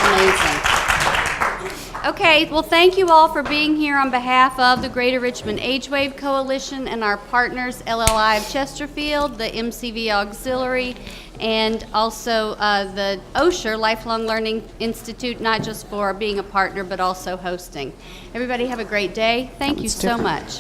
Amazing. Okay, well, thank you all for being here on behalf of the Greater Richmond Age Wave Coalition and our partners, LLI of Chesterfield, the MCV Auxiliary, and also the Osher Lifelong Learning Institute, not just for being a partner, but also hosting. Everybody have a great day. Thank you so much.